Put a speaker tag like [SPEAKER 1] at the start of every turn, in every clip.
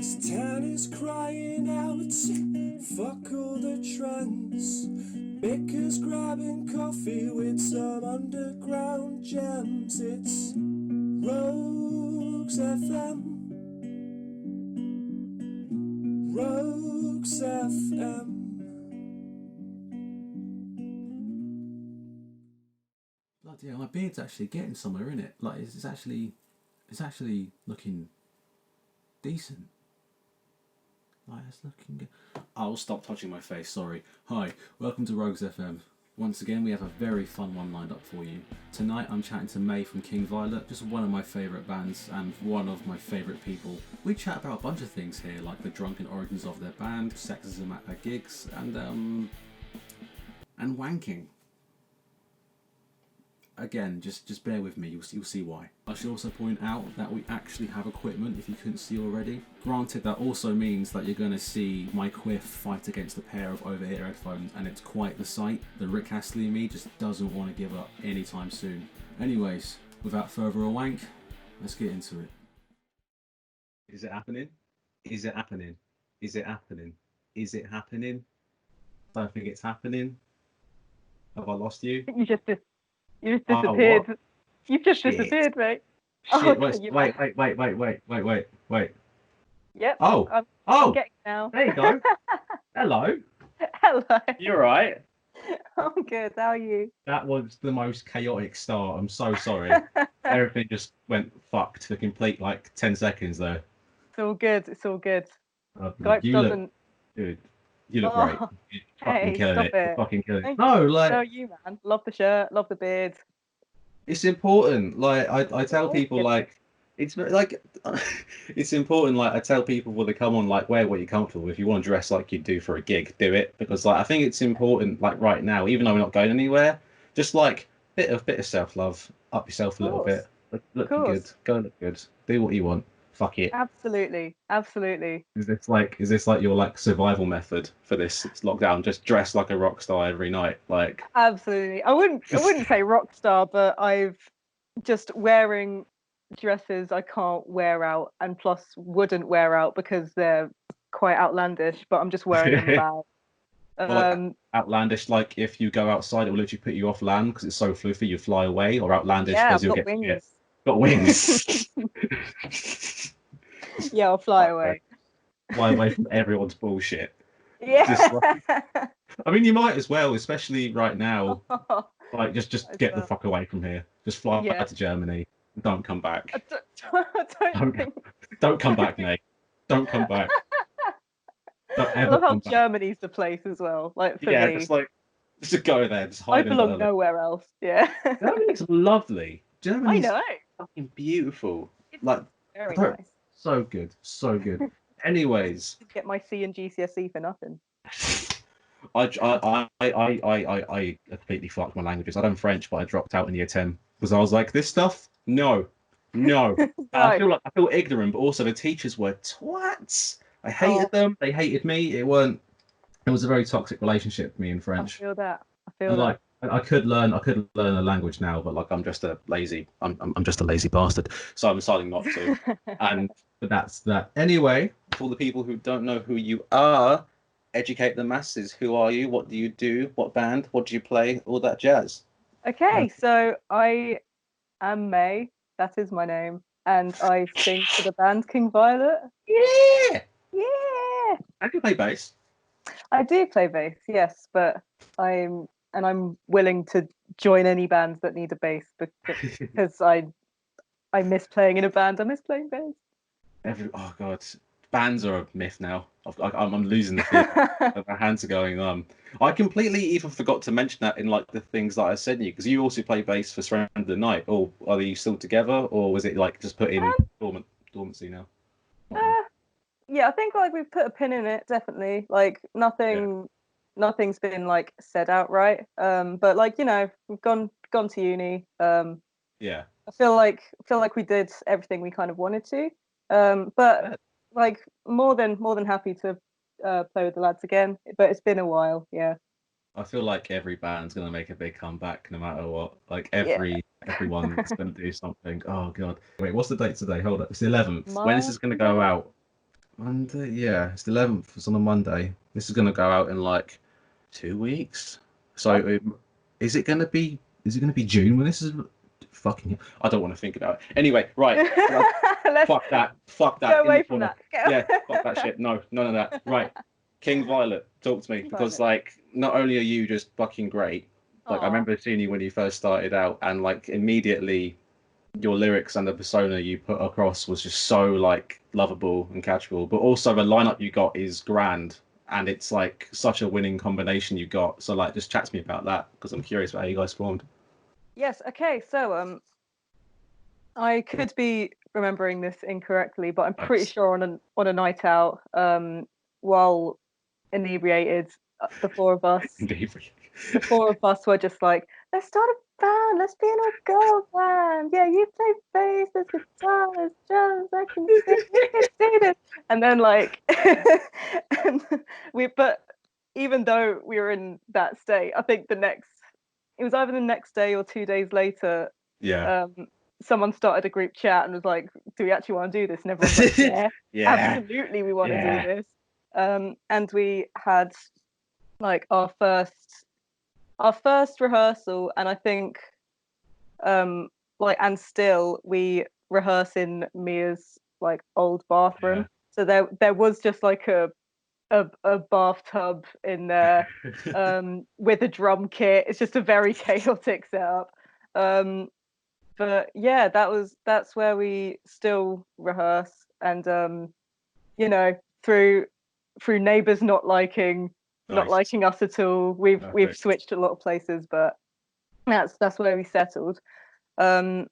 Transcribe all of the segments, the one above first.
[SPEAKER 1] Stan is crying out, fuck all the trends. Bicker's grabbing coffee with some underground gems. It's Rogues FM. Rogues FM.
[SPEAKER 2] Bloody hell, my beard's actually getting somewhere, in it. Like it's actually looking decent. Like it's looking good. I'll stop touching my face. Sorry. Hi, welcome to Rogues FM. Once again, we have a very fun one lined up for you. Tonight, I'm chatting to May from King Violet, just one of my favourite bands and one of my favourite people. We chat about a bunch of things here, like the drunken origins of their band, sexism at their gigs, and wanking. Again, just bear with me, you'll see why. I should also point out that we actually have equipment, if you couldn't see already. Granted, that also means that you're going to see my quiff fight against a pair of over-ear headphones, and it's quite the sight. The Rick Astley in me just doesn't want to give up anytime soon. Anyways, without further a wank, let's get into it. Is it happening? Is it happening? Is it happening? Is it happening? Don't think it's happening. Have I lost you?
[SPEAKER 3] You just disappeared.
[SPEAKER 2] Oh,
[SPEAKER 3] You've just
[SPEAKER 2] Shit.
[SPEAKER 3] disappeared, mate.
[SPEAKER 2] Shit,
[SPEAKER 3] Oh,
[SPEAKER 2] wait.
[SPEAKER 3] Yep.
[SPEAKER 2] Oh,
[SPEAKER 3] I'm getting now.
[SPEAKER 2] there you go. Hello.
[SPEAKER 3] Hello.
[SPEAKER 2] You're right.
[SPEAKER 3] I'm good. How are you?
[SPEAKER 2] That was the most chaotic start. I'm so sorry. Everything just went fucked for complete 10 seconds though.
[SPEAKER 3] It's all good. It's all good.
[SPEAKER 2] You
[SPEAKER 3] doesn't.
[SPEAKER 2] look, dude. You look great. You're fucking
[SPEAKER 3] Hey,
[SPEAKER 2] killing
[SPEAKER 3] stop
[SPEAKER 2] it. You're
[SPEAKER 3] it.
[SPEAKER 2] fucking killing it.
[SPEAKER 3] Thank
[SPEAKER 2] No,
[SPEAKER 3] So you, man. Love the shirt. Love the beard.
[SPEAKER 2] it's important. I tell people it's it's important. I tell people when they come on, wear what you're comfortable with. If you want to dress like you do for a gig, do it, because I think it's important. Right now, even though we're not going anywhere, just bit of self-love, up yourself a little bit. Look good. Go look good. Do what you want. Fuck it.
[SPEAKER 3] Absolutely.
[SPEAKER 2] Is this like your survival method for this lockdown? Just dress like a rock star every night,
[SPEAKER 3] Absolutely. I wouldn't say rock star, but I've just wearing dresses I can't wear out, and plus wouldn't wear out because they're quite outlandish. But I'm just wearing them about.
[SPEAKER 2] Outlandish, if you go outside, it will literally put you off land because it's so fluffy, you fly away, or outlandish because you'll get
[SPEAKER 3] wings.
[SPEAKER 2] Got wings.
[SPEAKER 3] Yeah, I'll fly away.
[SPEAKER 2] Fly away from everyone's bullshit.
[SPEAKER 3] Yeah.
[SPEAKER 2] I mean, you might as well, especially right now. Just get the fuck away from here. Just fly back to Germany. Don't come back. Don't come back, Nate. Don't come back. Don't ever
[SPEAKER 3] I love how
[SPEAKER 2] come back.
[SPEAKER 3] Germany's the place as well. For me.
[SPEAKER 2] Just go there. Just hide.
[SPEAKER 3] I belong nowhere else. Yeah.
[SPEAKER 2] Germany's lovely. Germany's
[SPEAKER 3] I know.
[SPEAKER 2] fucking beautiful.
[SPEAKER 3] Very nice.
[SPEAKER 2] So good. Anyways,
[SPEAKER 3] Get my C and GCSE for nothing.
[SPEAKER 2] I completely fucked my languages. I done French, but I dropped out in year 10 because I was like, this stuff, no. I feel ignorant, but also the teachers were twats. I hated them. They hated me. It was a very toxic relationship with me in French.
[SPEAKER 3] I feel that.
[SPEAKER 2] I could learn a language now, but I'm just a lazy bastard. So I'm deciding not to. But that's that. Anyway, for the people who don't know who you are, educate the masses. Who are you? What do you do? What band? What do you play? All that jazz.
[SPEAKER 3] Okay, so I am May. That is my name, and I sing for the band King Violet.
[SPEAKER 2] Yeah.
[SPEAKER 3] I
[SPEAKER 2] do play bass.
[SPEAKER 3] I do play bass, yes, but I'm willing to join any bands that need a bass because I miss playing in a band. I miss playing bass.
[SPEAKER 2] Oh god, bands are a myth now. I'm losing the feeling. My hands are going I completely even forgot to mention that in the things that I sent you, because you also play bass for Strand of the Night. Or are you still together, or was it just put in dormancy now?
[SPEAKER 3] Yeah, I think we've put a pin in it, definitely. Nothing's been said outright. But we've gone to uni.
[SPEAKER 2] Yeah.
[SPEAKER 3] I feel like we did everything we kind of wanted to. But more than happy to play with the lads again. But it's been a while, yeah.
[SPEAKER 2] I feel like every band's gonna make a big comeback no matter what. Everyone's gonna do something. Oh god. Wait, what's the date today? Hold up. It's the 11th. When is this gonna go out? Monday, yeah, it's the 11th. It's on a Monday. This is gonna go out in like 2 weeks. So, is it gonna be? Is it gonna be June when this is? Fucking, I don't want to think about it. Anyway, right.
[SPEAKER 3] Let's
[SPEAKER 2] Fuck that. Fuck
[SPEAKER 3] go
[SPEAKER 2] that. In the
[SPEAKER 3] away from
[SPEAKER 2] corner.
[SPEAKER 3] that.
[SPEAKER 2] Yeah. Fuck that shit. No, none of that. Right. King Violet, talk to me because
[SPEAKER 3] Violet.
[SPEAKER 2] like not only are you just fucking great, like I
[SPEAKER 3] Aw.
[SPEAKER 2] remember seeing you when you first started out, and like immediately your lyrics and the persona you put across was just so like lovable and catchable. But also the lineup you got is grand, and it's like such a winning combination you got. So like, just chat to me about that because I'm curious about how you guys formed.
[SPEAKER 3] Yes. Okay. So I could be remembering this incorrectly, but I'm pretty
[SPEAKER 2] Nice.
[SPEAKER 3] sure on a night out, while inebriated, the four of us,
[SPEAKER 2] Indeed.
[SPEAKER 3] the four of us were just like, let's start a band, let's be an all girl band. Yeah, you play bass, there's guitars, drums, I can sing, we can do this. And then like, and but even though we were in that state, I think it was either the next day or 2 days later,
[SPEAKER 2] Yeah.
[SPEAKER 3] um, someone started a group chat and was like, do we actually want to do this? And everyone's like, yeah,
[SPEAKER 2] Yeah.
[SPEAKER 3] absolutely, we want to do
[SPEAKER 2] Yeah.
[SPEAKER 3] this. And we had like our first rehearsal, and I think like, and still we rehearse in Mia's like old bathroom.
[SPEAKER 2] Yeah.
[SPEAKER 3] So there was just like a bathtub in there, with a drum kit. It's just a very chaotic setup. But yeah, that's where we still rehearse, and you know, through neighbors not
[SPEAKER 2] Nice.
[SPEAKER 3] liking us at all, we've
[SPEAKER 2] Perfect.
[SPEAKER 3] switched a lot of places, but that's where we settled. Um,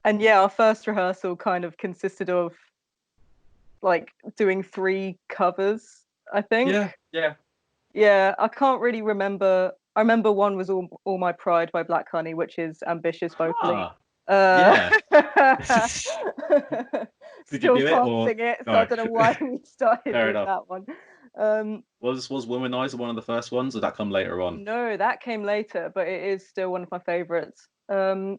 [SPEAKER 3] and yeah, our first rehearsal kind of consisted of like doing 3 covers, I think.
[SPEAKER 2] Yeah. Yeah.
[SPEAKER 3] Yeah, I can't really remember. I remember one was All My Pride by Black Honey, which is ambitious vocally.
[SPEAKER 2] Ah.
[SPEAKER 3] Uh,
[SPEAKER 2] Yeah. Did you
[SPEAKER 3] Still
[SPEAKER 2] do it
[SPEAKER 3] can't
[SPEAKER 2] or
[SPEAKER 3] sing it, so I
[SPEAKER 2] no?
[SPEAKER 3] don't know why we started
[SPEAKER 2] Fair
[SPEAKER 3] with
[SPEAKER 2] enough.
[SPEAKER 3] that one. Um,
[SPEAKER 2] Was Womanizer one of the first ones, or did that come later on?
[SPEAKER 3] no, that came later, but it is still one of my favorites. Because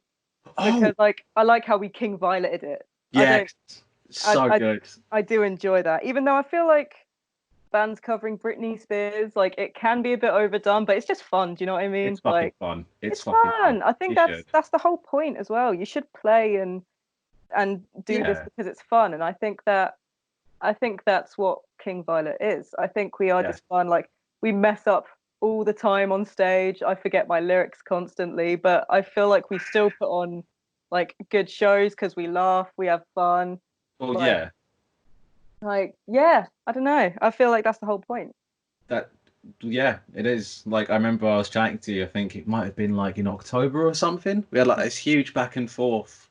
[SPEAKER 2] Oh,
[SPEAKER 3] like I like how we King Violeted it. I don't.
[SPEAKER 2] yes.
[SPEAKER 3] I
[SPEAKER 2] So
[SPEAKER 3] I
[SPEAKER 2] good.
[SPEAKER 3] I do enjoy that, even though I feel like bands covering Britney Spears, like it can be a bit overdone, but it's just fun. Do you know what I mean?
[SPEAKER 2] It's fucking
[SPEAKER 3] Like
[SPEAKER 2] fun. It's
[SPEAKER 3] it's
[SPEAKER 2] fucking fun.
[SPEAKER 3] fun. I think
[SPEAKER 2] You
[SPEAKER 3] that's
[SPEAKER 2] should.
[SPEAKER 3] that's the whole point as well. You should play and do this
[SPEAKER 2] Yeah.
[SPEAKER 3] because it's fun, and I think that's what King Violet is. I think we are
[SPEAKER 2] Yeah.
[SPEAKER 3] just fun. Like we mess up all the time on stage. I forget my lyrics constantly, but I feel like we still put on like good shows because we laugh, we have fun.
[SPEAKER 2] Well,
[SPEAKER 3] Like
[SPEAKER 2] yeah.
[SPEAKER 3] yeah, I don't know. I feel like that's the whole point.
[SPEAKER 2] That. Yeah, it is. Like I remember I was chatting to you. I think it might have been like in October or something. We had like this huge back and forth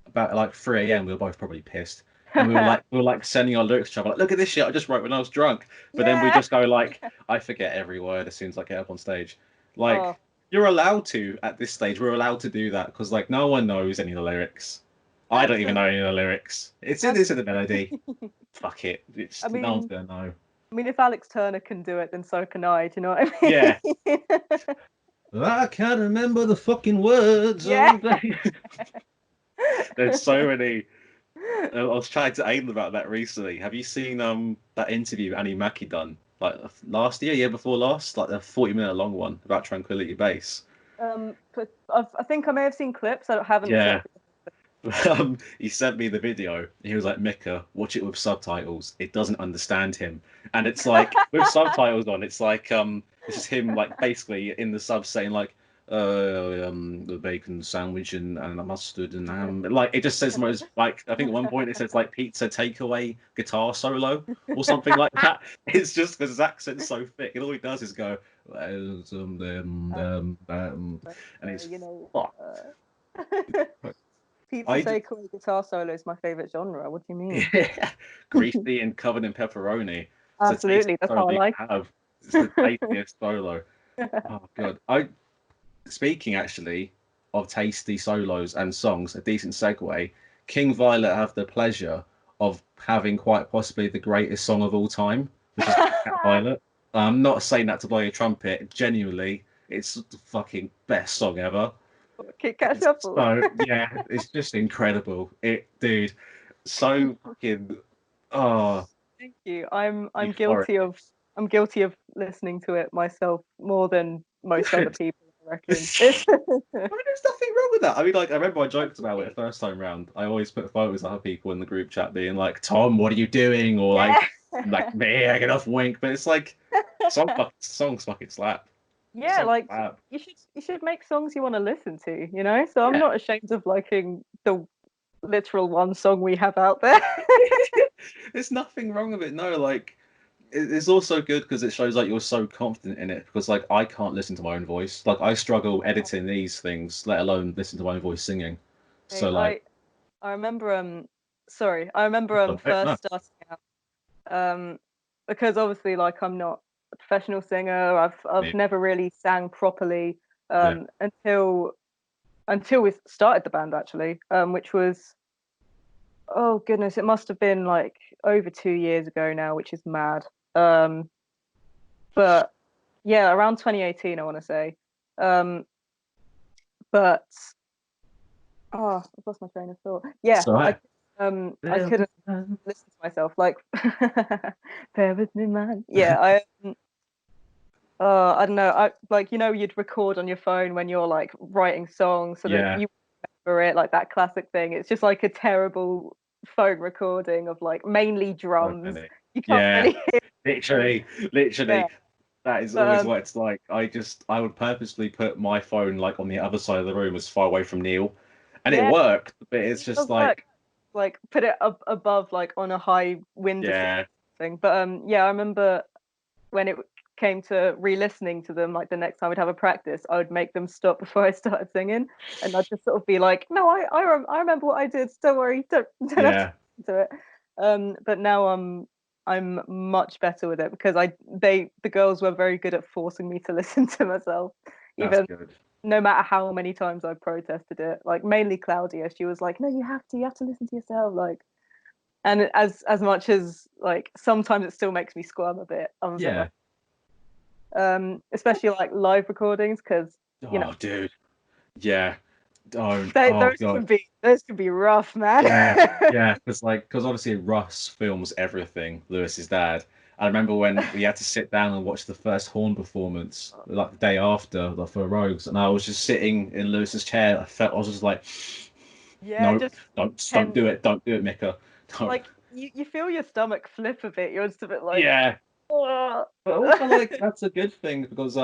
[SPEAKER 2] about like 3 a.m. We were both probably pissed. And we were like sending our lyrics to each other, like, look at this shit I just wrote when I was drunk. But then we
[SPEAKER 3] Yeah.
[SPEAKER 2] just go like, I forget every word as soon as I get up on stage.
[SPEAKER 3] Oh,
[SPEAKER 2] Like, you're allowed to at this stage, we're allowed to do that because like no one knows any of the lyrics. I don't even know
[SPEAKER 3] absolutely.
[SPEAKER 2] any of the lyrics. It's in the melody.
[SPEAKER 3] Absolutely.
[SPEAKER 2] Fuck it.
[SPEAKER 3] I
[SPEAKER 2] It's no one's
[SPEAKER 3] mean,
[SPEAKER 2] gonna know.
[SPEAKER 3] if Alex Turner can do it, then so can I. Do you know what I
[SPEAKER 2] Yeah.
[SPEAKER 3] mean?
[SPEAKER 2] I can't remember the fucking words.
[SPEAKER 3] Yeah.
[SPEAKER 2] There's so many. I was chatting to Aiden about that recently. Have you seen that interview Annie Mackie done like last year before last, like the 40-minute long one about Tranquility Base?
[SPEAKER 3] But I think I may have seen clips. I haven't sat.
[SPEAKER 2] Yeah. He sent me the video. He was like, Mika, watch it with subtitles. It doesn't understand him. And it's like with subtitles on, it's like it's just him like basically in the sub saying like the bacon sandwich and mustard and ham. Like it just says most like I think at one point it says like pizza takeaway guitar solo or something like that. It's just because his accent's so thick, and all he does is go and it's
[SPEAKER 3] You know,
[SPEAKER 2] fuck.
[SPEAKER 3] pizza
[SPEAKER 2] I
[SPEAKER 3] takeaway guitar solo is my favorite genre. What do you mean?
[SPEAKER 2] greasy and covered in pepperoni. It's the tastiest
[SPEAKER 3] Absolutely, that's
[SPEAKER 2] solo
[SPEAKER 3] how I
[SPEAKER 2] you
[SPEAKER 3] like
[SPEAKER 2] can have. It's the tastiest solo. Oh god. I speaking actually of tasty solos and songs, a decent segue. King Violet have the pleasure of having quite possibly the greatest song of all time, which is Kit Kat
[SPEAKER 3] it.
[SPEAKER 2] Violet. I'm not saying that to blow your trumpet. Genuinely, it's the fucking best song ever.
[SPEAKER 3] Kit Kat
[SPEAKER 2] It's
[SPEAKER 3] Shuffle.
[SPEAKER 2] so yeah, it's just incredible. Dude, so fucking oh.
[SPEAKER 3] Thank you. I'm
[SPEAKER 2] Euphoric.
[SPEAKER 3] guilty of listening to it myself more than most other
[SPEAKER 2] Good.
[SPEAKER 3] people, I reckon.
[SPEAKER 2] I mean, there's nothing wrong with that. I mean, like, I remember I joked about it the first time round. I always put photos of other people in the group chat being like, Tom, what are you doing? Or like
[SPEAKER 3] Yeah.
[SPEAKER 2] me, I get off wink. But it's like, songs fucking slap.
[SPEAKER 3] Yeah,
[SPEAKER 2] Songs
[SPEAKER 3] like
[SPEAKER 2] slap.
[SPEAKER 3] you should make songs you want to listen to, you know? So I'm
[SPEAKER 2] Yeah.
[SPEAKER 3] not ashamed of liking the literal one song we have out there.
[SPEAKER 2] There's nothing wrong with it. No, like, it's also good because it shows like you're so confident in it. Because like I can't listen to my own voice. Like I struggle editing these things, let alone listen to my own voice singing.
[SPEAKER 3] Hey,
[SPEAKER 2] So like,
[SPEAKER 3] I remember I remember
[SPEAKER 2] no,
[SPEAKER 3] first starting out because obviously like I'm not a professional singer. I've
[SPEAKER 2] me,
[SPEAKER 3] never really sang properly
[SPEAKER 2] yeah,
[SPEAKER 3] until we started the band actually, which was, oh goodness, it must have been like over 2 years ago now, which is mad. Um, but yeah, around 2018, I want to say. Um, but I've lost my train of thought. Yeah,
[SPEAKER 2] so
[SPEAKER 3] I couldn't listen to myself. Like, bear with me, man. Yeah, I don't know. I like, you know, you'd record on your phone when you're like writing songs so that
[SPEAKER 2] yeah,
[SPEAKER 3] you remember it, like that classic thing. It's just like a terrible phone recording of like mainly drums.
[SPEAKER 2] definitely.
[SPEAKER 3] You can't
[SPEAKER 2] Yeah,
[SPEAKER 3] really hear them.
[SPEAKER 2] literally,
[SPEAKER 3] Yeah,
[SPEAKER 2] literally. That is
[SPEAKER 3] but
[SPEAKER 2] always what it's like. I would purposely put my phone like on the other side of the room as far away from Neil, and it
[SPEAKER 3] yeah,
[SPEAKER 2] worked. But it's
[SPEAKER 3] it
[SPEAKER 2] just
[SPEAKER 3] does work.
[SPEAKER 2] like,
[SPEAKER 3] Like put it up above, like on a high windowsill
[SPEAKER 2] yeah,
[SPEAKER 3] thing. But yeah, I remember when it came to re-listening to them, like the next time we'd have a practice, I would make them stop before I started singing, and I'd just sort of be like, "No, I remember what I did. Don't worry, don't have to
[SPEAKER 2] yeah,
[SPEAKER 3] listen to it." But now I'm much better with it because the girls were very good at forcing me to listen to myself,
[SPEAKER 2] that's
[SPEAKER 3] even
[SPEAKER 2] good.
[SPEAKER 3] no matter how many times I protested it. Like mainly Claudia, she was like, "No, you have to listen to yourself." Like, and as much as like sometimes it still makes me squirm a bit. I'm a bit like,
[SPEAKER 2] Yeah.
[SPEAKER 3] especially like live recordings because you know
[SPEAKER 2] Oh, dude. Yeah. Don't.
[SPEAKER 3] they,
[SPEAKER 2] Oh God.
[SPEAKER 3] those can be rough, man.
[SPEAKER 2] Yeah, yeah, because obviously Russ films everything, Lewis's dad. I remember when we had to sit down and watch the first horn performance, like the day after, like for Rogues, and I was just sitting in Lewis's chair. I was just like,
[SPEAKER 3] Yeah,
[SPEAKER 2] no,
[SPEAKER 3] just
[SPEAKER 2] don't
[SPEAKER 3] tense.
[SPEAKER 2] don't do it, Mika, don't.
[SPEAKER 3] Like you feel your stomach flip a bit. You're just a bit like,
[SPEAKER 2] Yeah,
[SPEAKER 3] "Ugh."
[SPEAKER 2] but also like that's a good thing because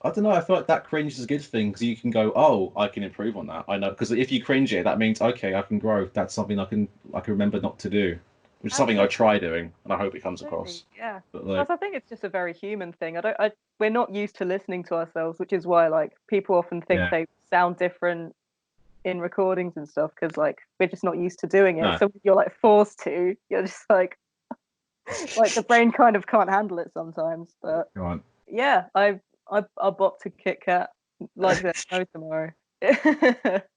[SPEAKER 2] I don't know, I feel like that cringe is a good thing because you can go, oh, I can improve on that. I know because if you cringe it, that means okay, I can grow. That's something I can remember not to do, which is something I try doing, and I hope it comes
[SPEAKER 3] Absolutely,
[SPEAKER 2] across.
[SPEAKER 3] yeah.
[SPEAKER 2] But
[SPEAKER 3] Plus,
[SPEAKER 2] like,
[SPEAKER 3] I think it's just a very human thing. We're not used to listening to ourselves, which is why like people often think
[SPEAKER 2] yeah,
[SPEAKER 3] they sound different in recordings and stuff because like we're just not used to doing it.
[SPEAKER 2] no,
[SPEAKER 3] So you're like forced to. You're just like the brain kind of can't handle it sometimes. But
[SPEAKER 2] go on.
[SPEAKER 3] yeah, I bop to Kit Kat like there's no tomorrow.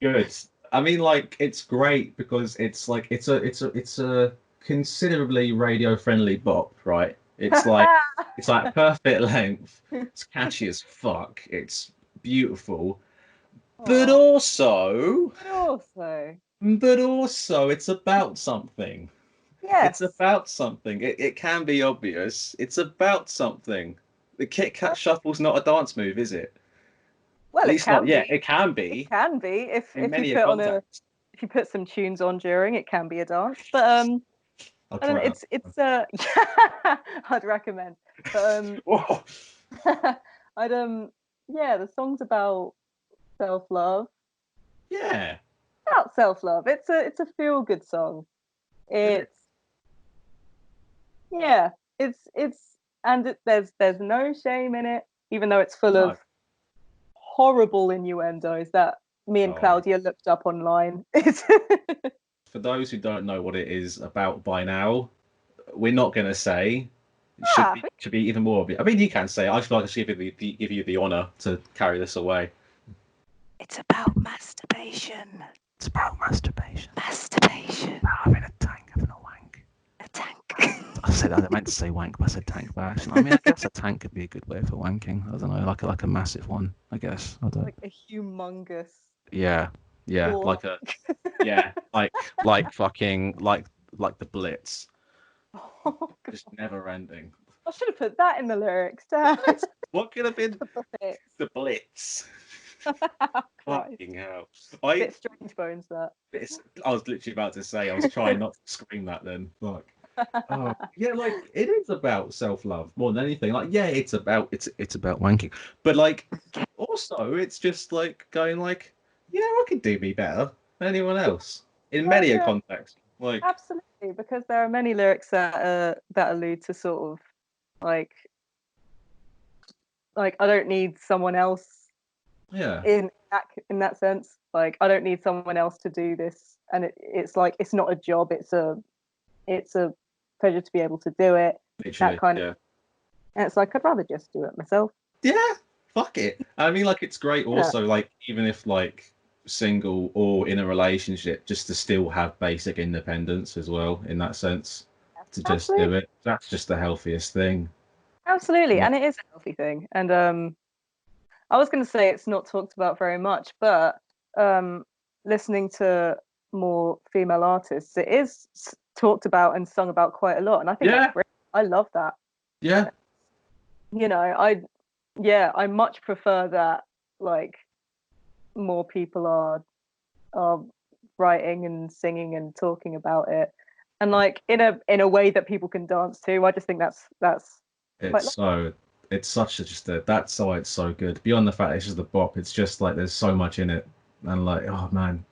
[SPEAKER 2] Good. I mean, like, it's great because it's like it's a considerably radio friendly bop, right? It's like perfect length. It's catchy as fuck. It's beautiful, but
[SPEAKER 3] Aw,
[SPEAKER 2] also.
[SPEAKER 3] but also,
[SPEAKER 2] But also, it's about something. It's
[SPEAKER 3] yes.
[SPEAKER 2] about something. It can be obvious. It's about something. The Kit Kat Shuffle's not a dance move, is it? At
[SPEAKER 3] Well, it
[SPEAKER 2] least not
[SPEAKER 3] can
[SPEAKER 2] yet.
[SPEAKER 3] be.
[SPEAKER 2] It can
[SPEAKER 3] It
[SPEAKER 2] be
[SPEAKER 3] can be
[SPEAKER 2] in
[SPEAKER 3] if you
[SPEAKER 2] many a
[SPEAKER 3] put on a
[SPEAKER 2] context.
[SPEAKER 3] if you put some tunes on during, it can be a dance. But
[SPEAKER 2] I'll
[SPEAKER 3] I don't
[SPEAKER 2] try
[SPEAKER 3] know,
[SPEAKER 2] it out.
[SPEAKER 3] it's I'd recommend. But
[SPEAKER 2] Whoa.
[SPEAKER 3] I'd yeah, the song's self love.
[SPEAKER 2] Yeah.
[SPEAKER 3] About self love. It's a feel good song.
[SPEAKER 2] It is.
[SPEAKER 3] It's yeah, it's and there's no shame in it, even though it's full
[SPEAKER 2] No.
[SPEAKER 3] of horrible innuendos that me and
[SPEAKER 2] Oh.
[SPEAKER 3] Claudia looked up online. It's
[SPEAKER 2] For those who don't know what it is about by now, we're not going to say. It
[SPEAKER 3] ah,
[SPEAKER 2] should be even more obvious. I mean, you can say. I feel like I should give you the honor to carry this away.
[SPEAKER 3] it's about masturbation.
[SPEAKER 2] It's about masturbation.
[SPEAKER 3] Masturbation.
[SPEAKER 2] About having a tank, having a wank.
[SPEAKER 3] A tank.
[SPEAKER 2] I meant to say wank, but I said tank by accident. I mean, I guess a tank could be a good way for wanking. I don't know, like a massive one. I guess. I don't.
[SPEAKER 3] Like a humongous
[SPEAKER 2] Yeah, yeah,
[SPEAKER 3] ball.
[SPEAKER 2] like a yeah, like fucking like the Blitz.
[SPEAKER 3] Oh,
[SPEAKER 2] Just never ending.
[SPEAKER 3] I should have put that in the lyrics. Damn.
[SPEAKER 2] What could have been
[SPEAKER 3] The Blitz.
[SPEAKER 2] the Blitz?
[SPEAKER 3] Christ.
[SPEAKER 2] Fucking hell.
[SPEAKER 3] Bit strange bones that.
[SPEAKER 2] I was literally about to say, I was trying not to scream that then. Fuck. Oh, yeah, like it is about self-love more than anything. Like, yeah, it's about wanking, but like also it's just like going like, yeah, I could do me better than anyone else in many a
[SPEAKER 3] Yeah,
[SPEAKER 2] context. Like,
[SPEAKER 3] absolutely, because there are many lyrics that allude to sort of like I don't need someone else
[SPEAKER 2] yeah,
[SPEAKER 3] in that sense. Like I don't need someone else to do this, and it's like it's not a job. It's a pleasure to be able to do it. That
[SPEAKER 2] literally,
[SPEAKER 3] kind of,
[SPEAKER 2] yeah,
[SPEAKER 3] and it's like I'd rather just do it myself.
[SPEAKER 2] yeah. Fuck it. I mean, like, it's great
[SPEAKER 3] Yeah,
[SPEAKER 2] also, like, even if like single or in a relationship, just to still have basic independence as well in that sense. To just do
[SPEAKER 3] absolutely,
[SPEAKER 2] it. That's just the healthiest thing.
[SPEAKER 3] absolutely,
[SPEAKER 2] Like,
[SPEAKER 3] and it is a healthy thing. And I was going to say it's not talked about very much, but um, listening to more female artists, it is talked about and sung about quite a lot, and I think that's
[SPEAKER 2] yeah,
[SPEAKER 3] great. I love that.
[SPEAKER 2] yeah,
[SPEAKER 3] You know, I much prefer that. Like more people are writing and singing and talking about it, and like in a way that people can dance to. I just think that's quite
[SPEAKER 2] it's so it's such a just a that's why it's so good. Beyond the fact it's just a bop, it's just like there's so much in it, and like, oh man,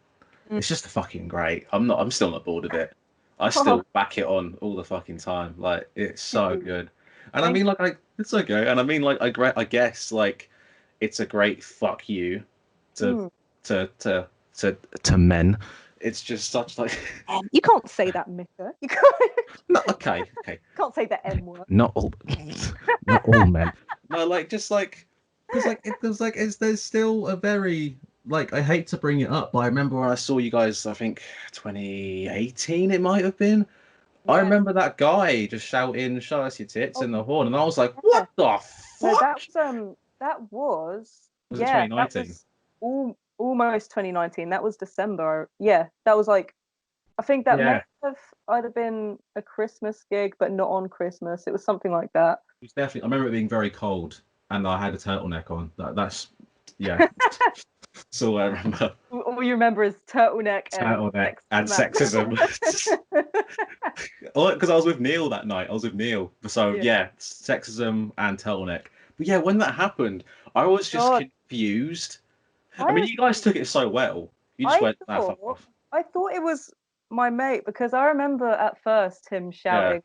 [SPEAKER 3] lovely.
[SPEAKER 2] it's just fucking great. I'm still not bored of it. I
[SPEAKER 3] Oh,
[SPEAKER 2] still back it on all the fucking time. Like, it's so good. And I
[SPEAKER 3] thank
[SPEAKER 2] mean,
[SPEAKER 3] you.
[SPEAKER 2] like, it's okay. And I mean, like, I guess like it's a great fuck you to
[SPEAKER 3] Mm.
[SPEAKER 2] to to to men. It's just such like
[SPEAKER 3] You can't say that, Mika. You can't,
[SPEAKER 2] no, okay.
[SPEAKER 3] can't say the M word.
[SPEAKER 2] Not all, not all men. No, like, just like, because like there's like there's still a very, like, I hate to bring it up, but I remember when I saw you guys, I think 2018 it might have been. I
[SPEAKER 3] Yeah.
[SPEAKER 2] remember that guy just shouting, "Show us your tits"
[SPEAKER 3] Oh,
[SPEAKER 2] in the horn, and I was like,
[SPEAKER 3] yeah.
[SPEAKER 2] "What the
[SPEAKER 3] No,
[SPEAKER 2] fuck?"
[SPEAKER 3] that was
[SPEAKER 2] Was it
[SPEAKER 3] yeah, that
[SPEAKER 2] 2019?
[SPEAKER 3] was almost 2019. That was December. Yeah, that was like I think that may
[SPEAKER 2] Yeah,
[SPEAKER 3] have either been a Christmas gig, but not on Christmas. It was something like that.
[SPEAKER 2] it was definitely. I remember it being very cold, and I had a turtleneck on. That's yeah. That's all I remember.
[SPEAKER 3] All you remember is turtleneck and
[SPEAKER 2] Turtleneck
[SPEAKER 3] sex
[SPEAKER 2] and
[SPEAKER 3] man.
[SPEAKER 2] sexism. Because I was with Neil that night. I was with Neil. So
[SPEAKER 3] Yeah.
[SPEAKER 2] yeah, sexism and turtleneck. But yeah, when that happened, I was just
[SPEAKER 3] God,
[SPEAKER 2] confused. I mean,
[SPEAKER 3] I
[SPEAKER 2] you guys took it so well. You just
[SPEAKER 3] I
[SPEAKER 2] went, "Nah, fuck
[SPEAKER 3] thought
[SPEAKER 2] off."
[SPEAKER 3] I thought it was my mate because I remember at first him
[SPEAKER 2] Yeah.
[SPEAKER 3] shouting,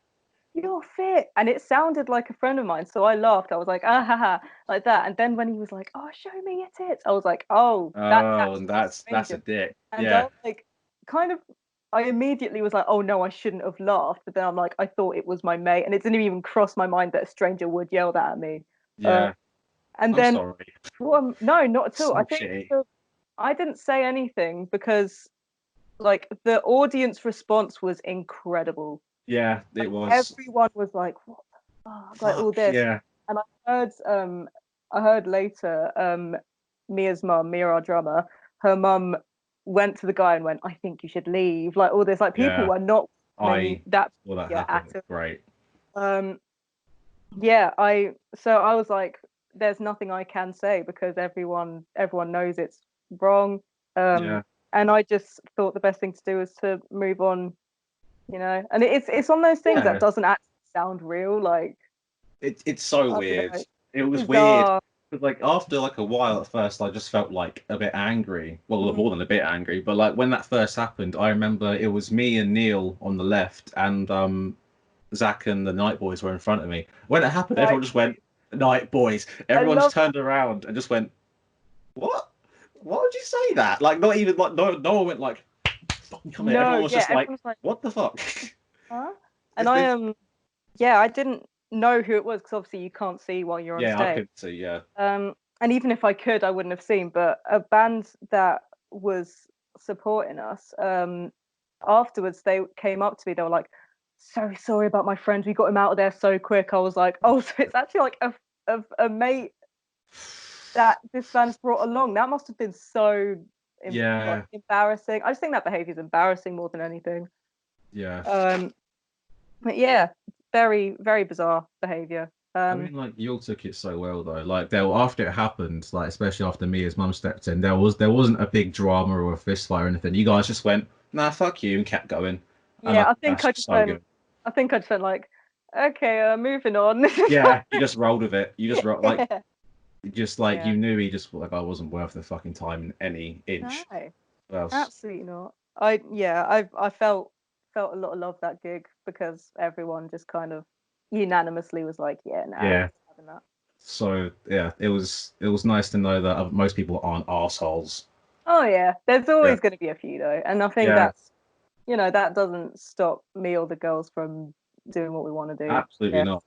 [SPEAKER 3] "You're fit," and it sounded like a friend of mine. So I laughed. I was like, "Ah ha ha," like that. And then when he was like, "Oh, show me your tits," I was like, "Oh,
[SPEAKER 2] Oh,
[SPEAKER 3] that's
[SPEAKER 2] and
[SPEAKER 3] a
[SPEAKER 2] that's a
[SPEAKER 3] stranger."
[SPEAKER 2] dick.
[SPEAKER 3] And I
[SPEAKER 2] Yeah.
[SPEAKER 3] was like, kind of. I immediately was like, "Oh no, I shouldn't have laughed." But then I'm like, I thought it was my mate, and it didn't even cross my mind that a stranger would yell that at me. Uh,
[SPEAKER 2] Yeah.
[SPEAKER 3] and
[SPEAKER 2] I'm
[SPEAKER 3] then,
[SPEAKER 2] sorry.
[SPEAKER 3] well, no, not at all.
[SPEAKER 2] So
[SPEAKER 3] I think
[SPEAKER 2] shitty.
[SPEAKER 3] I didn't say anything because like the audience response was incredible.
[SPEAKER 2] Yeah, it
[SPEAKER 3] Like
[SPEAKER 2] was.
[SPEAKER 3] everyone was like, "What the fuck?" Like all
[SPEAKER 2] Fuck
[SPEAKER 3] this,
[SPEAKER 2] yeah.
[SPEAKER 3] and I heard later, Mia's mum, Mia, our drummer, her mum went to the guy and went, "I think you should leave." Like all this, like people
[SPEAKER 2] Yeah.
[SPEAKER 3] were not welcoming
[SPEAKER 2] I
[SPEAKER 3] that
[SPEAKER 2] saw that
[SPEAKER 3] yeah at
[SPEAKER 2] happen.
[SPEAKER 3] all.
[SPEAKER 2] Great.
[SPEAKER 3] Um, yeah, I was like, there's nothing I can say because everyone knows it's wrong.
[SPEAKER 2] Yeah.
[SPEAKER 3] And I just thought the best thing to do is to move on, you know. And it's on those things that
[SPEAKER 2] Yeah.
[SPEAKER 3] doesn't actually sound real. Like
[SPEAKER 2] It's so
[SPEAKER 3] I don't
[SPEAKER 2] weird.
[SPEAKER 3] know,
[SPEAKER 2] It was weird.
[SPEAKER 3] bizarre.
[SPEAKER 2] But like after like a while at first I just felt like a bit angry. Well,
[SPEAKER 3] Mm,
[SPEAKER 2] more than a bit angry, but like when that first happened, I remember it was me and Neil on the left and Zach and the Night Boys were in front of me. When it happened,
[SPEAKER 3] right.
[SPEAKER 2] everyone just went, "Night Boys."
[SPEAKER 3] I
[SPEAKER 2] Everyone just
[SPEAKER 3] love
[SPEAKER 2] turned around and just went, "What? Why would you say that?" Like, not even like no one went like, "Fucking come here."
[SPEAKER 3] no,
[SPEAKER 2] Everyone was
[SPEAKER 3] yeah.
[SPEAKER 2] just like,
[SPEAKER 3] Everyone's like,
[SPEAKER 2] "What the fuck?"
[SPEAKER 3] huh? And
[SPEAKER 2] It's
[SPEAKER 3] I
[SPEAKER 2] this.
[SPEAKER 3] yeah, I didn't know who it was because obviously you can't see while you're on
[SPEAKER 2] Yeah, I
[SPEAKER 3] stage.
[SPEAKER 2] could see. Yeah,
[SPEAKER 3] And even if I could, I wouldn't have seen. But a band that was supporting us, afterwards they came up to me. They were like, "So sorry about my friend. We got him out of there so quick." I was like, "Oh, so it's actually like a mate that this band's brought along. That must have been so like
[SPEAKER 2] yeah,
[SPEAKER 3] embarrassing." I just think that behaviour is embarrassing more than anything.
[SPEAKER 2] yeah.
[SPEAKER 3] Um, But yeah, very, very bizarre behaviour.
[SPEAKER 2] I mean, like you all took it so well though. Like there, after it happened, like especially after Mia's mum stepped in, there wasn't a big drama or a fist fight or anything. You guys just went, nah, fuck you, and kept going. And
[SPEAKER 3] Yeah, I think
[SPEAKER 2] that's
[SPEAKER 3] I just
[SPEAKER 2] so
[SPEAKER 3] went.
[SPEAKER 2] good.
[SPEAKER 3] I think I just went like, okay, moving on.
[SPEAKER 2] Yeah, you just rolled with it. You just rolled like
[SPEAKER 3] Yeah.
[SPEAKER 2] just like
[SPEAKER 3] Yeah.
[SPEAKER 2] you knew he just like I wasn't worth the fucking time in any
[SPEAKER 3] No,
[SPEAKER 2] inch. What else?
[SPEAKER 3] absolutely not. I felt a lot of love that gig because everyone just kind of unanimously was like, yeah, nah,
[SPEAKER 2] Yeah.
[SPEAKER 3] having that.
[SPEAKER 2] So yeah, it was nice to know that most people aren't assholes.
[SPEAKER 3] Oh yeah, there's
[SPEAKER 2] Yeah.
[SPEAKER 3] always going to be a few though, and I think
[SPEAKER 2] Yeah,
[SPEAKER 3] that's that doesn't stop me or the girls from doing what we want to do.
[SPEAKER 2] absolutely
[SPEAKER 3] Yeah.
[SPEAKER 2] not.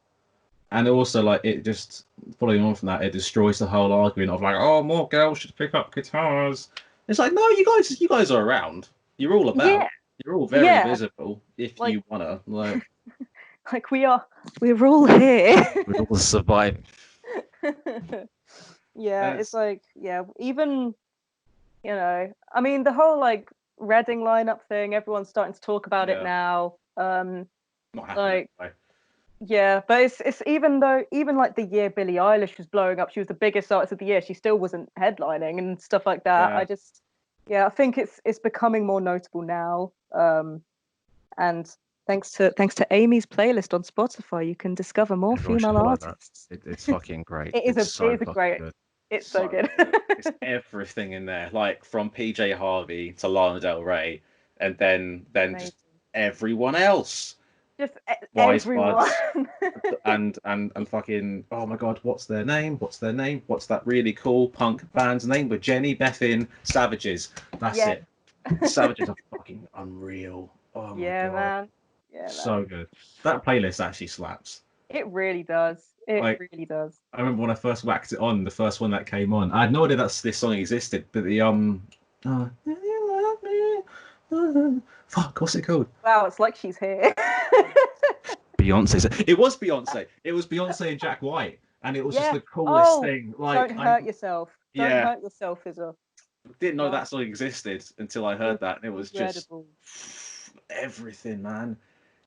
[SPEAKER 2] And also, like, it just following on from that, it destroys the whole argument of like, oh, more girls should pick up guitars. It's like, no, you guys are around. You're all
[SPEAKER 3] Yeah,
[SPEAKER 2] about. You're all very
[SPEAKER 3] yeah.
[SPEAKER 2] visible if
[SPEAKER 3] Like
[SPEAKER 2] you wanna. Like,
[SPEAKER 3] like we're all here.
[SPEAKER 2] we'd all survive.
[SPEAKER 3] Yeah, it's
[SPEAKER 2] That's
[SPEAKER 3] like even I mean the whole like Reading lineup thing, everyone's starting to talk about it
[SPEAKER 2] yeah,
[SPEAKER 3] now.
[SPEAKER 2] not happening.
[SPEAKER 3] Like yeah, but it's even like the year Billie Eilish was blowing up, she was the biggest artist of the year, she still wasn't headlining and stuff like that.
[SPEAKER 2] Yeah,
[SPEAKER 3] I think it's becoming more notable now. And thanks to Amy's playlist on Spotify, you can discover more
[SPEAKER 2] everyone should
[SPEAKER 3] female
[SPEAKER 2] follow that.
[SPEAKER 3] artists.
[SPEAKER 2] It's fucking great.
[SPEAKER 3] It is
[SPEAKER 2] It's
[SPEAKER 3] it
[SPEAKER 2] so
[SPEAKER 3] is a
[SPEAKER 2] fucking
[SPEAKER 3] great,
[SPEAKER 2] good.
[SPEAKER 3] it's so
[SPEAKER 2] So
[SPEAKER 3] good.
[SPEAKER 2] well good. It's everything in there, like from PJ Harvey to Lana Del Rey, and then
[SPEAKER 3] Amazing.
[SPEAKER 2] just everyone else.
[SPEAKER 3] Just
[SPEAKER 2] Wise
[SPEAKER 3] everyone.
[SPEAKER 2] Buds and fucking oh my god, what's their name? What's their name? What's that really cool punk band's name with Jenny Bethin Savages? That's
[SPEAKER 3] Yeah.
[SPEAKER 2] it. Savages are fucking unreal. Oh my
[SPEAKER 3] Yeah,
[SPEAKER 2] god,
[SPEAKER 3] man. Yeah, man.
[SPEAKER 2] so good. That playlist actually slaps.
[SPEAKER 3] It really does. It
[SPEAKER 2] Like
[SPEAKER 3] really does.
[SPEAKER 2] I remember when I first whacked it on, the first one that came on. I had no idea this song existed, but the fuck, what's it called?
[SPEAKER 3] Wow, it's like she's here.
[SPEAKER 2] Beyonce. It was Beyonce. It was Beyonce and Jack White, and it was just
[SPEAKER 3] Yeah.
[SPEAKER 2] the coolest
[SPEAKER 3] Oh,
[SPEAKER 2] thing. Like,
[SPEAKER 3] don't hurt yourself. Don't
[SPEAKER 2] yeah,
[SPEAKER 3] hurt yourself is a
[SPEAKER 2] didn't know
[SPEAKER 3] wow,
[SPEAKER 2] that song existed until I heard that, and it was just
[SPEAKER 3] incredible.
[SPEAKER 2] everything, man.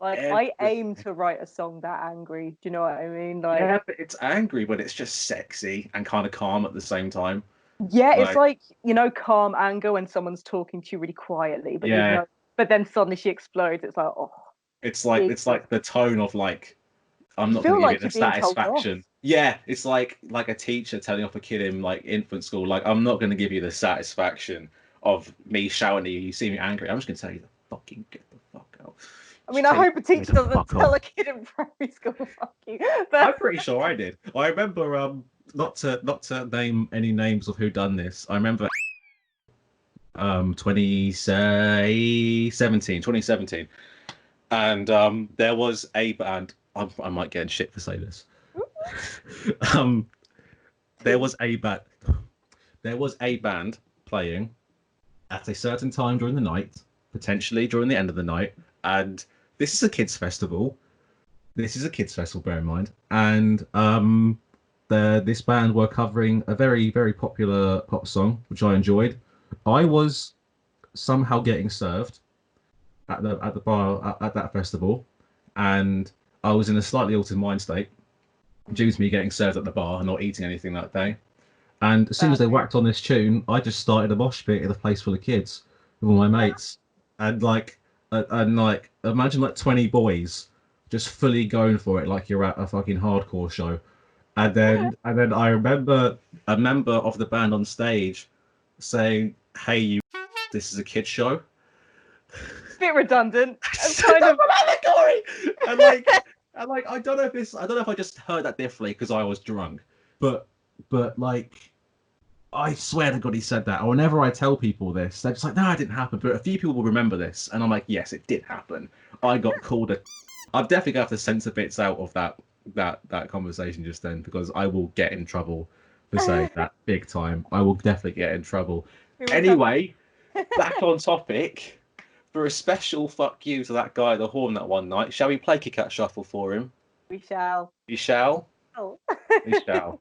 [SPEAKER 3] Like I aim
[SPEAKER 2] Everything.
[SPEAKER 3] to write a song that angry. Do you know what I mean? Like
[SPEAKER 2] Yeah, but it's angry, but it's just sexy and kind of calm at the same time.
[SPEAKER 3] yeah, it's
[SPEAKER 2] Like,
[SPEAKER 3] like, calm anger when someone's talking to you really quietly,
[SPEAKER 2] yeah,
[SPEAKER 3] but then suddenly she explodes. It's like, oh,
[SPEAKER 2] it's
[SPEAKER 3] Jesus.
[SPEAKER 2] like the tone of like I'm
[SPEAKER 3] You
[SPEAKER 2] not going
[SPEAKER 3] feel
[SPEAKER 2] to give it
[SPEAKER 3] like
[SPEAKER 2] the
[SPEAKER 3] you're being told off.
[SPEAKER 2] satisfaction. Yeah, it's like a teacher telling off a kid in like infant school. Like I'm not going to give you the satisfaction of me shouting at you. You see me angry. I'm just going to tell you to fucking get the fuck out.
[SPEAKER 3] I mean, I hope a
[SPEAKER 2] Tell me
[SPEAKER 3] teacher
[SPEAKER 2] to
[SPEAKER 3] doesn't
[SPEAKER 2] fuck
[SPEAKER 3] tell
[SPEAKER 2] off.
[SPEAKER 3] a kid in primary school, fuck you.
[SPEAKER 2] I'm
[SPEAKER 3] But
[SPEAKER 2] pretty sure I did. I remember not to name any names of who done this. I remember 2017, and there was a band. I might get in shit for saying this. um, there was a band. There was a band playing at a certain time during the night, potentially during the end of the night, and this is a kids festival. This is a kids festival, bear in mind, and this band were covering a very very popular pop song, which I enjoyed. I was somehow getting served at the bar at that festival, and I was in a slightly altered mind state due to me getting served at the bar and not eating anything that day. And as soon as
[SPEAKER 3] bad
[SPEAKER 2] they
[SPEAKER 3] mood.
[SPEAKER 2] whacked on this tune, I just started a mosh pit in a place full of kids with all my mates, and like imagine like 20 boys just fully going for it like you're at a fucking hardcore show. And then I remember a member of the band on stage saying, "Hey, you, this is a kid show."
[SPEAKER 3] Bit redundant.
[SPEAKER 2] It's
[SPEAKER 3] Kind of.
[SPEAKER 2] Allegory. And like I don't know if I just heard that differently because I was drunk, but like I swear to God he said that. Or whenever I tell people this, they're just like, "No, it didn't happen." But a few people will remember this, and I'm like, "Yes, it did happen." I got called a. I'm definitely gonna have to censor bits out of that conversation just then because I will get in trouble for saying that big time. I will definitely get in trouble. Anyway, back on topic. For a special fuck you to that guy at the horn that one night, shall we play Kick Out Shuffle for him?
[SPEAKER 3] We shall.
[SPEAKER 2] We shall.
[SPEAKER 3] Oh.
[SPEAKER 2] We shall.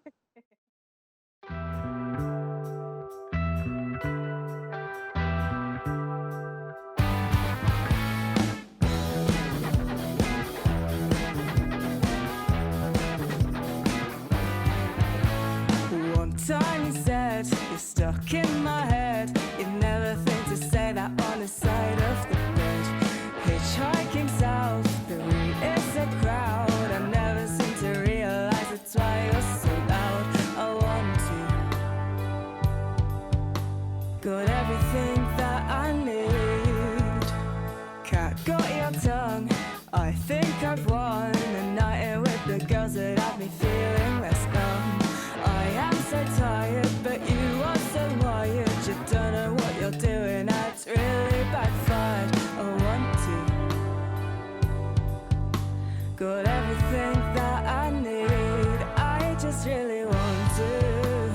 [SPEAKER 1] Got everything that I need, I just really want to.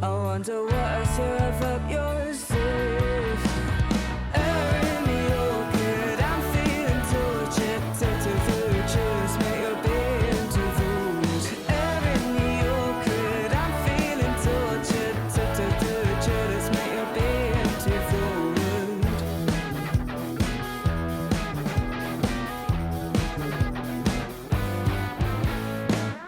[SPEAKER 1] I wonder what else you have up your sleeve. In your good, I'm feeling tortured. Tiptoe through the chills, make your being too foolish. In your good, I'm feeling tortured. Tiptoe through the chills, make your being too forward.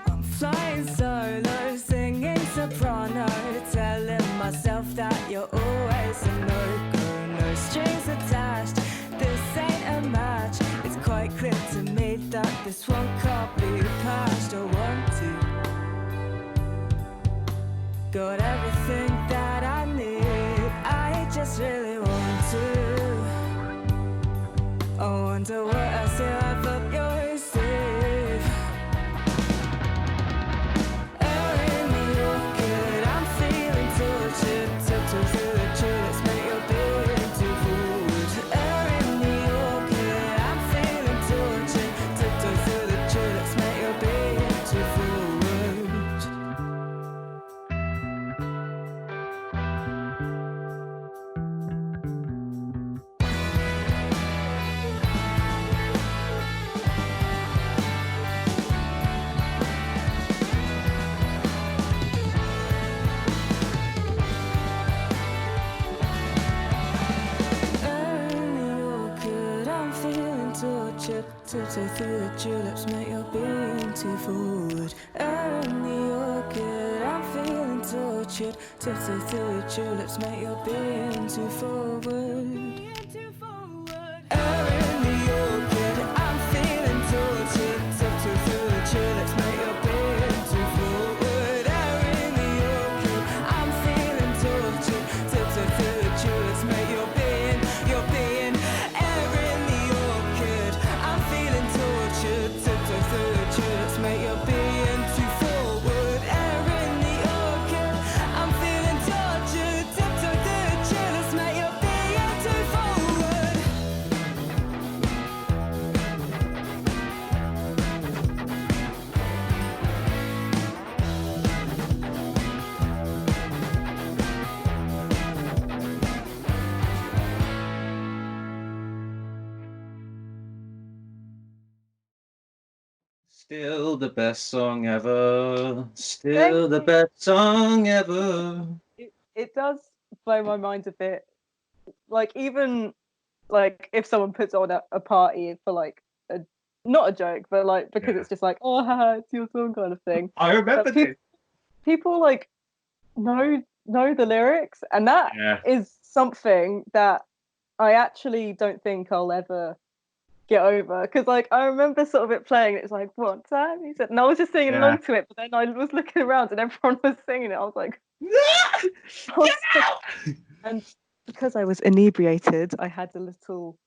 [SPEAKER 1] I'm flying solo, singing soprano, telling myself that you're always a no-go, no strings attached. This ain't a match. It's quite clear to me that this one can't be patched. I want to. Got everything that I need, I just really want to. I wonder what else you have up your sleeve. In your good, I'm feeling tortured. Tiptoe through the tulips, make your being too forward. In your good, I'm feeling tortured. Tiptoe through the tulips, make your being too forward. Tiptoe through the tulips, make your being too forward. Only you're good, I'm feeling tortured. Tiptoe through the tulips, make your being too forward. Only you're good, I'm feeling tortured. Tiptoe through the tulips, make your being too forward. Only you're good, I'm feeling tortured. Tiptoe through the tulips, make your being. Tiptoe through the tulips, make your being too forward. Air in the orchid, I'm feeling tortured. Tiptoe through the tulips, make your being too forward.
[SPEAKER 2] Still the best song ever. Still the best song ever.
[SPEAKER 3] It does blow my mind a bit. Like, even like if someone puts on a party for like a not a joke, but like because
[SPEAKER 2] Yeah.
[SPEAKER 3] it's just like, oh haha, it's your song kind of thing.
[SPEAKER 2] I remember
[SPEAKER 3] But
[SPEAKER 2] this.
[SPEAKER 3] people like know the lyrics, and that
[SPEAKER 2] Yeah.
[SPEAKER 3] is something that I actually don't think I'll ever get over, because like I remember sort of it playing, and it was like, what time he said, and I was just singing
[SPEAKER 2] Yeah.
[SPEAKER 3] along to it, but then I was looking around and everyone was singing it. I was like, and because I was inebriated, I had a little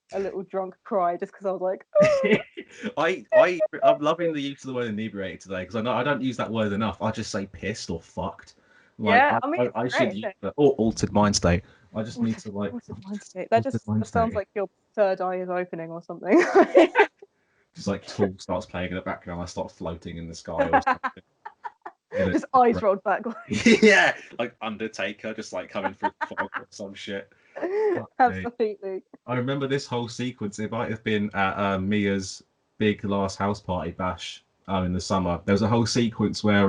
[SPEAKER 3] drunk cry just because I was like, oh.
[SPEAKER 2] I'm loving the use of the word inebriated today, because I know I don't use that word enough. I just say pissed or fucked. Like,
[SPEAKER 3] Yeah, I mean,
[SPEAKER 2] I
[SPEAKER 3] it's
[SPEAKER 2] should
[SPEAKER 3] great,
[SPEAKER 2] use
[SPEAKER 3] isn't it?
[SPEAKER 2] or altered mind state. I just need to like
[SPEAKER 3] Altered mind state. That
[SPEAKER 2] altered
[SPEAKER 3] just
[SPEAKER 2] mind
[SPEAKER 3] that sounds
[SPEAKER 2] state.
[SPEAKER 3] like your third eye is opening or something.
[SPEAKER 2] Just like Tool starts playing in the background, I start floating in the sky or something.
[SPEAKER 3] Just eyes rolled back.
[SPEAKER 2] Yeah, like Undertaker, just like coming through the fog or some shit.
[SPEAKER 3] Absolutely.
[SPEAKER 2] I remember this whole sequence. It might have been at Mia's big last house party bash in the summer. There was a whole sequence where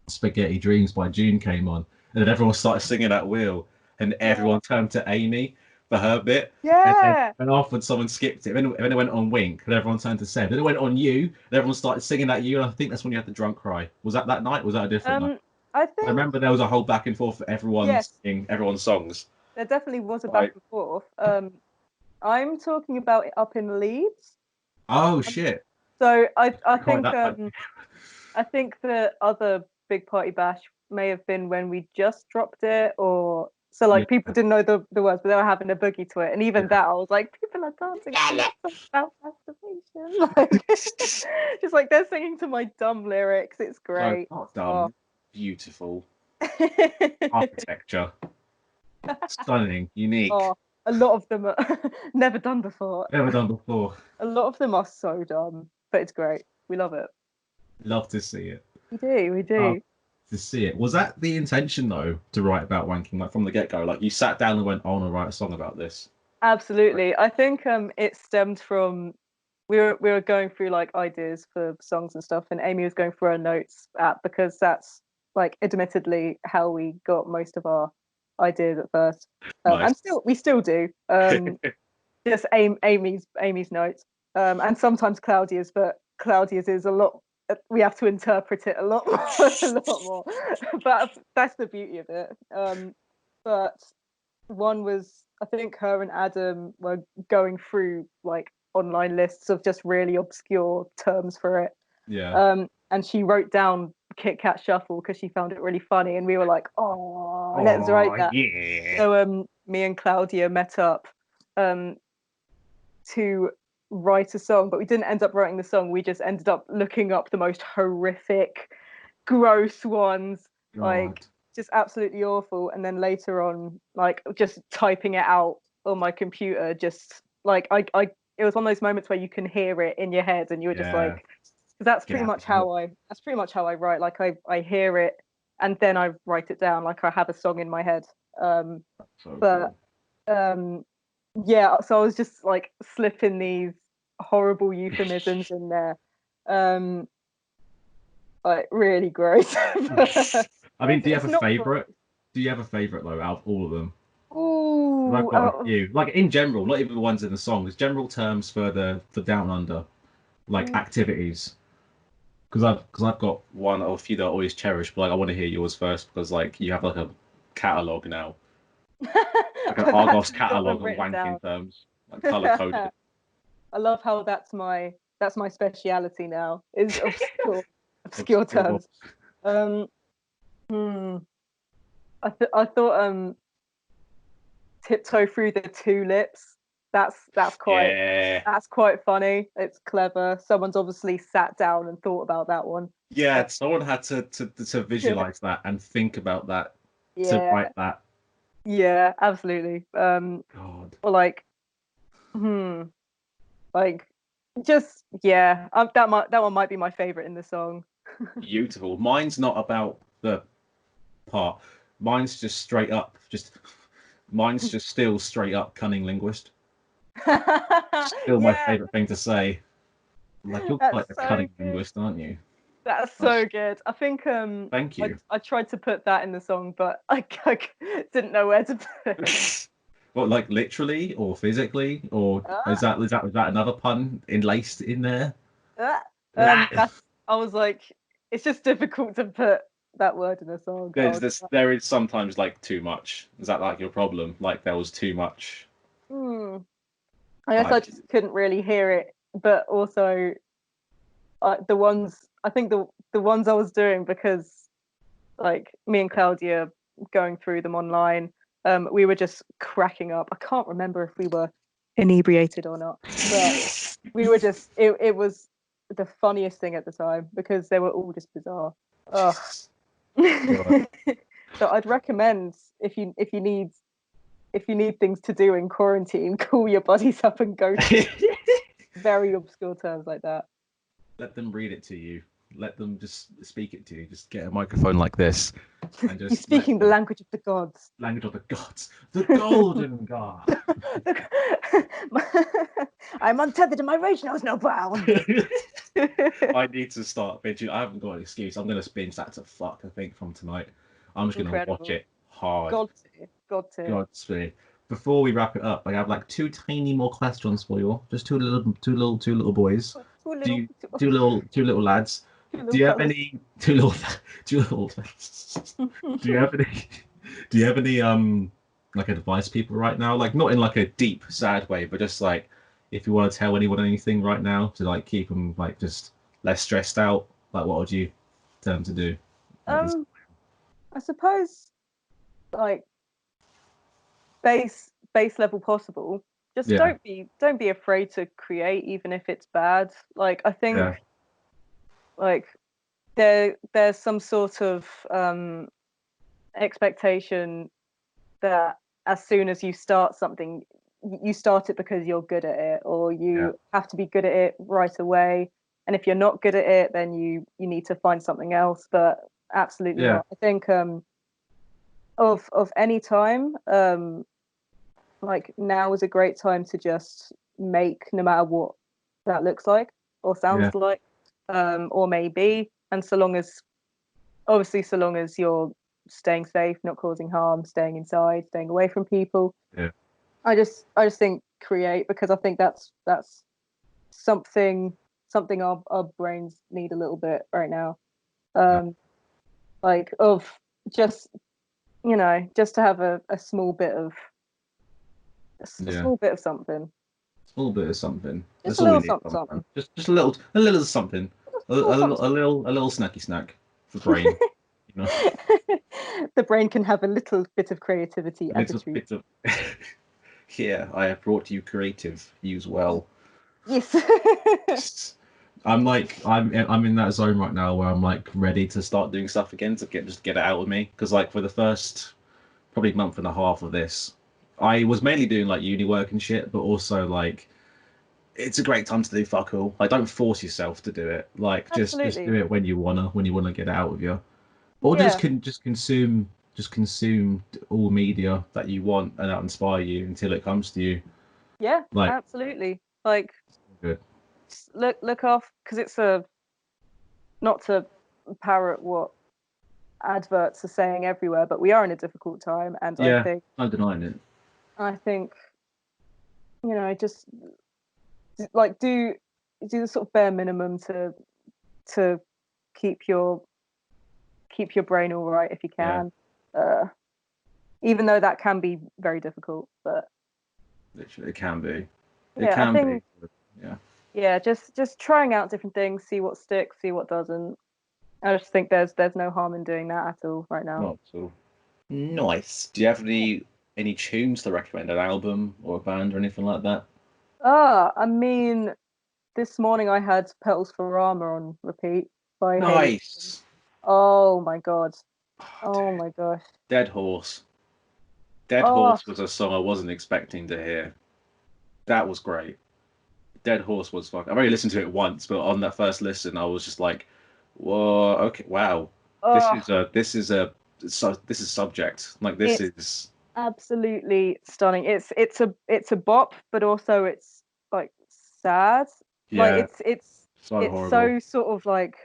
[SPEAKER 2] Spaghetti Dreams by June came on, and then everyone started singing at Wheel, and everyone turned to Amy for her bit.
[SPEAKER 3] Yeah.
[SPEAKER 2] And afterwards, someone skipped it. Then it went on Wink, and everyone turned to Seb. Then it went on you, and everyone started singing at you. And I think that's when you had the drunk cry. Was that night? Or was that a different night?
[SPEAKER 3] I
[SPEAKER 2] I
[SPEAKER 3] think
[SPEAKER 2] remember there was a whole back and forth for everyone
[SPEAKER 3] yes,
[SPEAKER 2] singing everyone's songs.
[SPEAKER 3] there definitely was a
[SPEAKER 2] Right.
[SPEAKER 3] back and forth. I'm talking about it up in Leeds.
[SPEAKER 2] Oh shit!
[SPEAKER 3] So I
[SPEAKER 2] Quite
[SPEAKER 3] think
[SPEAKER 2] that.
[SPEAKER 3] I think the other big party bash may have been when we just dropped it, or so like
[SPEAKER 2] Yeah.
[SPEAKER 3] people didn't know the words, but they were having a boogie to it, and even
[SPEAKER 2] Yeah.
[SPEAKER 3] that I was like, people are dancing about masturbation, like just like they're singing to my dumb lyrics. It's
[SPEAKER 2] No,
[SPEAKER 3] great.
[SPEAKER 2] not dumb.
[SPEAKER 3] Oh.
[SPEAKER 2] Beautiful architecture, stunning, unique.
[SPEAKER 3] Oh, A lot of them are never done before.
[SPEAKER 2] Never done before.
[SPEAKER 3] A lot of them are so dumb, but it's great. We love it.
[SPEAKER 2] Love to see it.
[SPEAKER 3] We do. We
[SPEAKER 2] Love
[SPEAKER 3] do.
[SPEAKER 2] to see it. Was that the intention though, to write about wanking, like from the get go? Like you sat down and went, "I want to write a song about this."
[SPEAKER 3] Absolutely. I think it stemmed from we were going through like ideas for songs and stuff, and Amy was going through her notes app because that's like admittedly how we got most of our ideas at first.
[SPEAKER 2] Nice.
[SPEAKER 3] And we still do. Just Amy's notes. And sometimes Claudia's, but Claudia's is a lot we have to interpret it a lot more, a lot more. But that's the beauty of it. But one was, I think her and Adam were going through like online lists of just really obscure terms for it.
[SPEAKER 2] Yeah.
[SPEAKER 3] And she wrote down Kit Kat Shuffle because she found it really funny, and we were like, "Oh, let's write that."
[SPEAKER 2] Yeah.
[SPEAKER 3] So me and Claudia met up to write a song, but we didn't end up writing the song. We just ended up looking up the most horrific, gross ones,
[SPEAKER 2] God.
[SPEAKER 3] like just absolutely awful. And then later on, like just typing it out on my computer, just like it was one of those moments where you can hear it in your head, and you were just
[SPEAKER 2] Yeah.
[SPEAKER 3] like, that's pretty much how I write. Like I hear it, and then I write it down. Like I have a song in my head.
[SPEAKER 2] So
[SPEAKER 3] But
[SPEAKER 2] cool.
[SPEAKER 3] yeah, so I was just like slipping these horrible euphemisms in there. Like really gross.
[SPEAKER 2] I mean, do you have
[SPEAKER 3] It's
[SPEAKER 2] a
[SPEAKER 3] not
[SPEAKER 2] favorite? Do you have a favorite though out of all of them? 'Cause I've
[SPEAKER 3] Ooh,
[SPEAKER 2] got a few. Like in general, not even the ones in the songs. General terms for the down under, like activities. Because I've got one or a few that I always cherish, but like I want to hear yours first because like you have like a catalog now, like an
[SPEAKER 3] I've
[SPEAKER 2] Argos
[SPEAKER 3] actually got them
[SPEAKER 2] catalog of
[SPEAKER 3] written down.
[SPEAKER 2] wanking terms, like color coded.
[SPEAKER 3] I love how that's my speciality now, is obscure
[SPEAKER 2] Obscure.
[SPEAKER 3] terms. Um, hmm. I thought tiptoe through the tulips. That's quite
[SPEAKER 2] Yeah.
[SPEAKER 3] that's quite funny. It's clever. Someone's obviously sat down and thought about that one.
[SPEAKER 2] Yeah, someone had to visualize that and think about that to
[SPEAKER 3] Yeah,
[SPEAKER 2] write that.
[SPEAKER 3] yeah, absolutely.
[SPEAKER 2] God.
[SPEAKER 3] Or like, hmm, like just yeah. That one might be my favorite in the song.
[SPEAKER 2] Beautiful. Mine's not about the part. Mine's just straight up. Mine's just still straight up cunning linguist. Still my
[SPEAKER 3] Yeah,
[SPEAKER 2] favorite thing to say. Like you're
[SPEAKER 3] that's
[SPEAKER 2] quite a
[SPEAKER 3] so
[SPEAKER 2] cunning
[SPEAKER 3] good.
[SPEAKER 2] linguist, aren't you?
[SPEAKER 3] That's
[SPEAKER 2] That's,
[SPEAKER 3] so good. I think
[SPEAKER 2] thank you.
[SPEAKER 3] I tried to put that in the song, but I didn't know where to put it.
[SPEAKER 2] What, like literally or physically, or
[SPEAKER 3] Uh,
[SPEAKER 2] is that another pun enlaced in there?
[SPEAKER 3] uh,
[SPEAKER 2] Ah!
[SPEAKER 3] that's I was like, it's just difficult to put that word in a song. I
[SPEAKER 2] There's
[SPEAKER 3] was
[SPEAKER 2] this.
[SPEAKER 3] like,
[SPEAKER 2] There is sometimes like too much. Is that like your problem? Like there was too much.
[SPEAKER 3] hmm. I guess I
[SPEAKER 2] Like
[SPEAKER 3] just couldn't really hear it, but also I think the ones I was doing because like me and Claudia going through them online, we were just cracking up. I can't remember if we were inebriated or not, but we were just it was the funniest thing at the time because they were all just bizarre. Ugh.
[SPEAKER 2] God.
[SPEAKER 3] So I'd recommend if you need things to do in quarantine, call your buddies up and go through very obscure terms like that.
[SPEAKER 2] Let them read it to you. Let them just speak it to you. Just get a microphone like this and
[SPEAKER 3] You're
[SPEAKER 2] just let
[SPEAKER 3] speaking the
[SPEAKER 2] them
[SPEAKER 3] language of the gods.
[SPEAKER 2] language of the gods, the golden god.
[SPEAKER 3] I'm untethered and my rage knows no bounds.
[SPEAKER 2] I need to start binging. I haven't got an excuse. I'm gonna binge that to fuck. I think from tonight. I'm just gonna watch
[SPEAKER 3] Incredible.
[SPEAKER 2] it hard.
[SPEAKER 3] God tier. God tier.
[SPEAKER 2] Godspeed. Before we wrap it up, I have like two tiny more questions for you. Just two little boys.
[SPEAKER 3] Two
[SPEAKER 2] Do
[SPEAKER 3] little,
[SPEAKER 2] you, two little lads.
[SPEAKER 3] two
[SPEAKER 2] Do
[SPEAKER 3] little
[SPEAKER 2] you have
[SPEAKER 3] fellas.
[SPEAKER 2] any two little two little? Do you have any? Do you have any like advice people right now? Like not in like a deep sad way, but just like if you want to tell anyone anything right now to like keep them like just less stressed out. Like what would you tell them to do? At this...
[SPEAKER 3] I suppose like base level possible. Just
[SPEAKER 2] Yeah,
[SPEAKER 3] don't be afraid to create even if it's bad. Like I think
[SPEAKER 2] yeah,
[SPEAKER 3] like there's some sort of expectation that as soon as you start something you start it because you're good at it, or you
[SPEAKER 2] Yeah.
[SPEAKER 3] have to be good at it right away. And if you're not good at it, then you need to find something else. But absolutely
[SPEAKER 2] Yeah.
[SPEAKER 3] not. I think of any time, like now is a great time to just make, no matter what that looks like or
[SPEAKER 2] Yeah.
[SPEAKER 3] sounds like, or maybe. And so long as, obviously, so long as you're staying safe, not causing harm, staying inside, staying away from people.
[SPEAKER 2] Yeah.
[SPEAKER 3] I just think create, because I think that's something our brains need a little bit right now.
[SPEAKER 2] Yeah.
[SPEAKER 3] Like of just, just to have a small bit of a
[SPEAKER 2] Yeah.
[SPEAKER 3] small bit of something.
[SPEAKER 2] Small bit of something.
[SPEAKER 3] Just
[SPEAKER 2] That's
[SPEAKER 3] a
[SPEAKER 2] all we
[SPEAKER 3] little
[SPEAKER 2] need
[SPEAKER 3] something,
[SPEAKER 2] sometimes.
[SPEAKER 3] something.
[SPEAKER 2] Just a little something. A,
[SPEAKER 3] Just a little
[SPEAKER 2] a
[SPEAKER 3] something.
[SPEAKER 2] little snacky snack for brain. You know,
[SPEAKER 3] The brain can have a little bit of creativity
[SPEAKER 2] a
[SPEAKER 3] as a
[SPEAKER 2] little
[SPEAKER 3] treat.
[SPEAKER 2] bit of. Here, I have brought you creative. Use well.
[SPEAKER 3] Yes.
[SPEAKER 2] I'm in that zone right now where I'm like ready to start doing stuff again to get it out of me, because like for the first probably month and a half of this, I was mainly doing like uni work and shit, but also like it's a great time to do fuck all. Like don't force yourself to do it. Like just do
[SPEAKER 3] Absolutely.
[SPEAKER 2] it when you wanna get it out of you. Or
[SPEAKER 3] Yeah.
[SPEAKER 2] just consume all media that you want and that inspire you until it comes to you.
[SPEAKER 3] Yeah,
[SPEAKER 2] Like
[SPEAKER 3] absolutely. Like
[SPEAKER 2] good.
[SPEAKER 3] look off, because it's a, not to parrot what adverts are saying everywhere, but we are in a difficult time, and I
[SPEAKER 2] Yeah,
[SPEAKER 3] think
[SPEAKER 2] no denying it.
[SPEAKER 3] I think just like do the sort of bare minimum to keep your keep your brain all right if you
[SPEAKER 2] Yeah,
[SPEAKER 3] can. Uh, Even though that can be very difficult, but
[SPEAKER 2] literally it can be. It
[SPEAKER 3] yeah, I
[SPEAKER 2] can be.
[SPEAKER 3] think,
[SPEAKER 2] Yeah.
[SPEAKER 3] yeah, just trying out different things, see what sticks, see what doesn't. I just think there's no harm in doing that at all right now.
[SPEAKER 2] Not at all. Nice. Do you have any tunes to recommend, an album or a band or anything like that?
[SPEAKER 3] I mean, this morning I had Petals for Armor on repeat by Haley.
[SPEAKER 2] Nice.
[SPEAKER 3] Oh my god.
[SPEAKER 2] Oh,
[SPEAKER 3] Oh
[SPEAKER 2] dude.
[SPEAKER 3] my gosh.
[SPEAKER 2] Dead Horse. Dead
[SPEAKER 3] Oh,
[SPEAKER 2] Horse was a song I wasn't expecting to hear. That was great. Dead Horse was fuck. I've only listened to it once, but on that first listen, I was just like, "Whoa, okay, wow,
[SPEAKER 3] oh,
[SPEAKER 2] this is subject. Like this
[SPEAKER 3] it's
[SPEAKER 2] is
[SPEAKER 3] absolutely stunning. It's a bop, but also it's like sad. Like
[SPEAKER 2] yeah, so
[SPEAKER 3] it's
[SPEAKER 2] horrible."
[SPEAKER 3] so sort of like,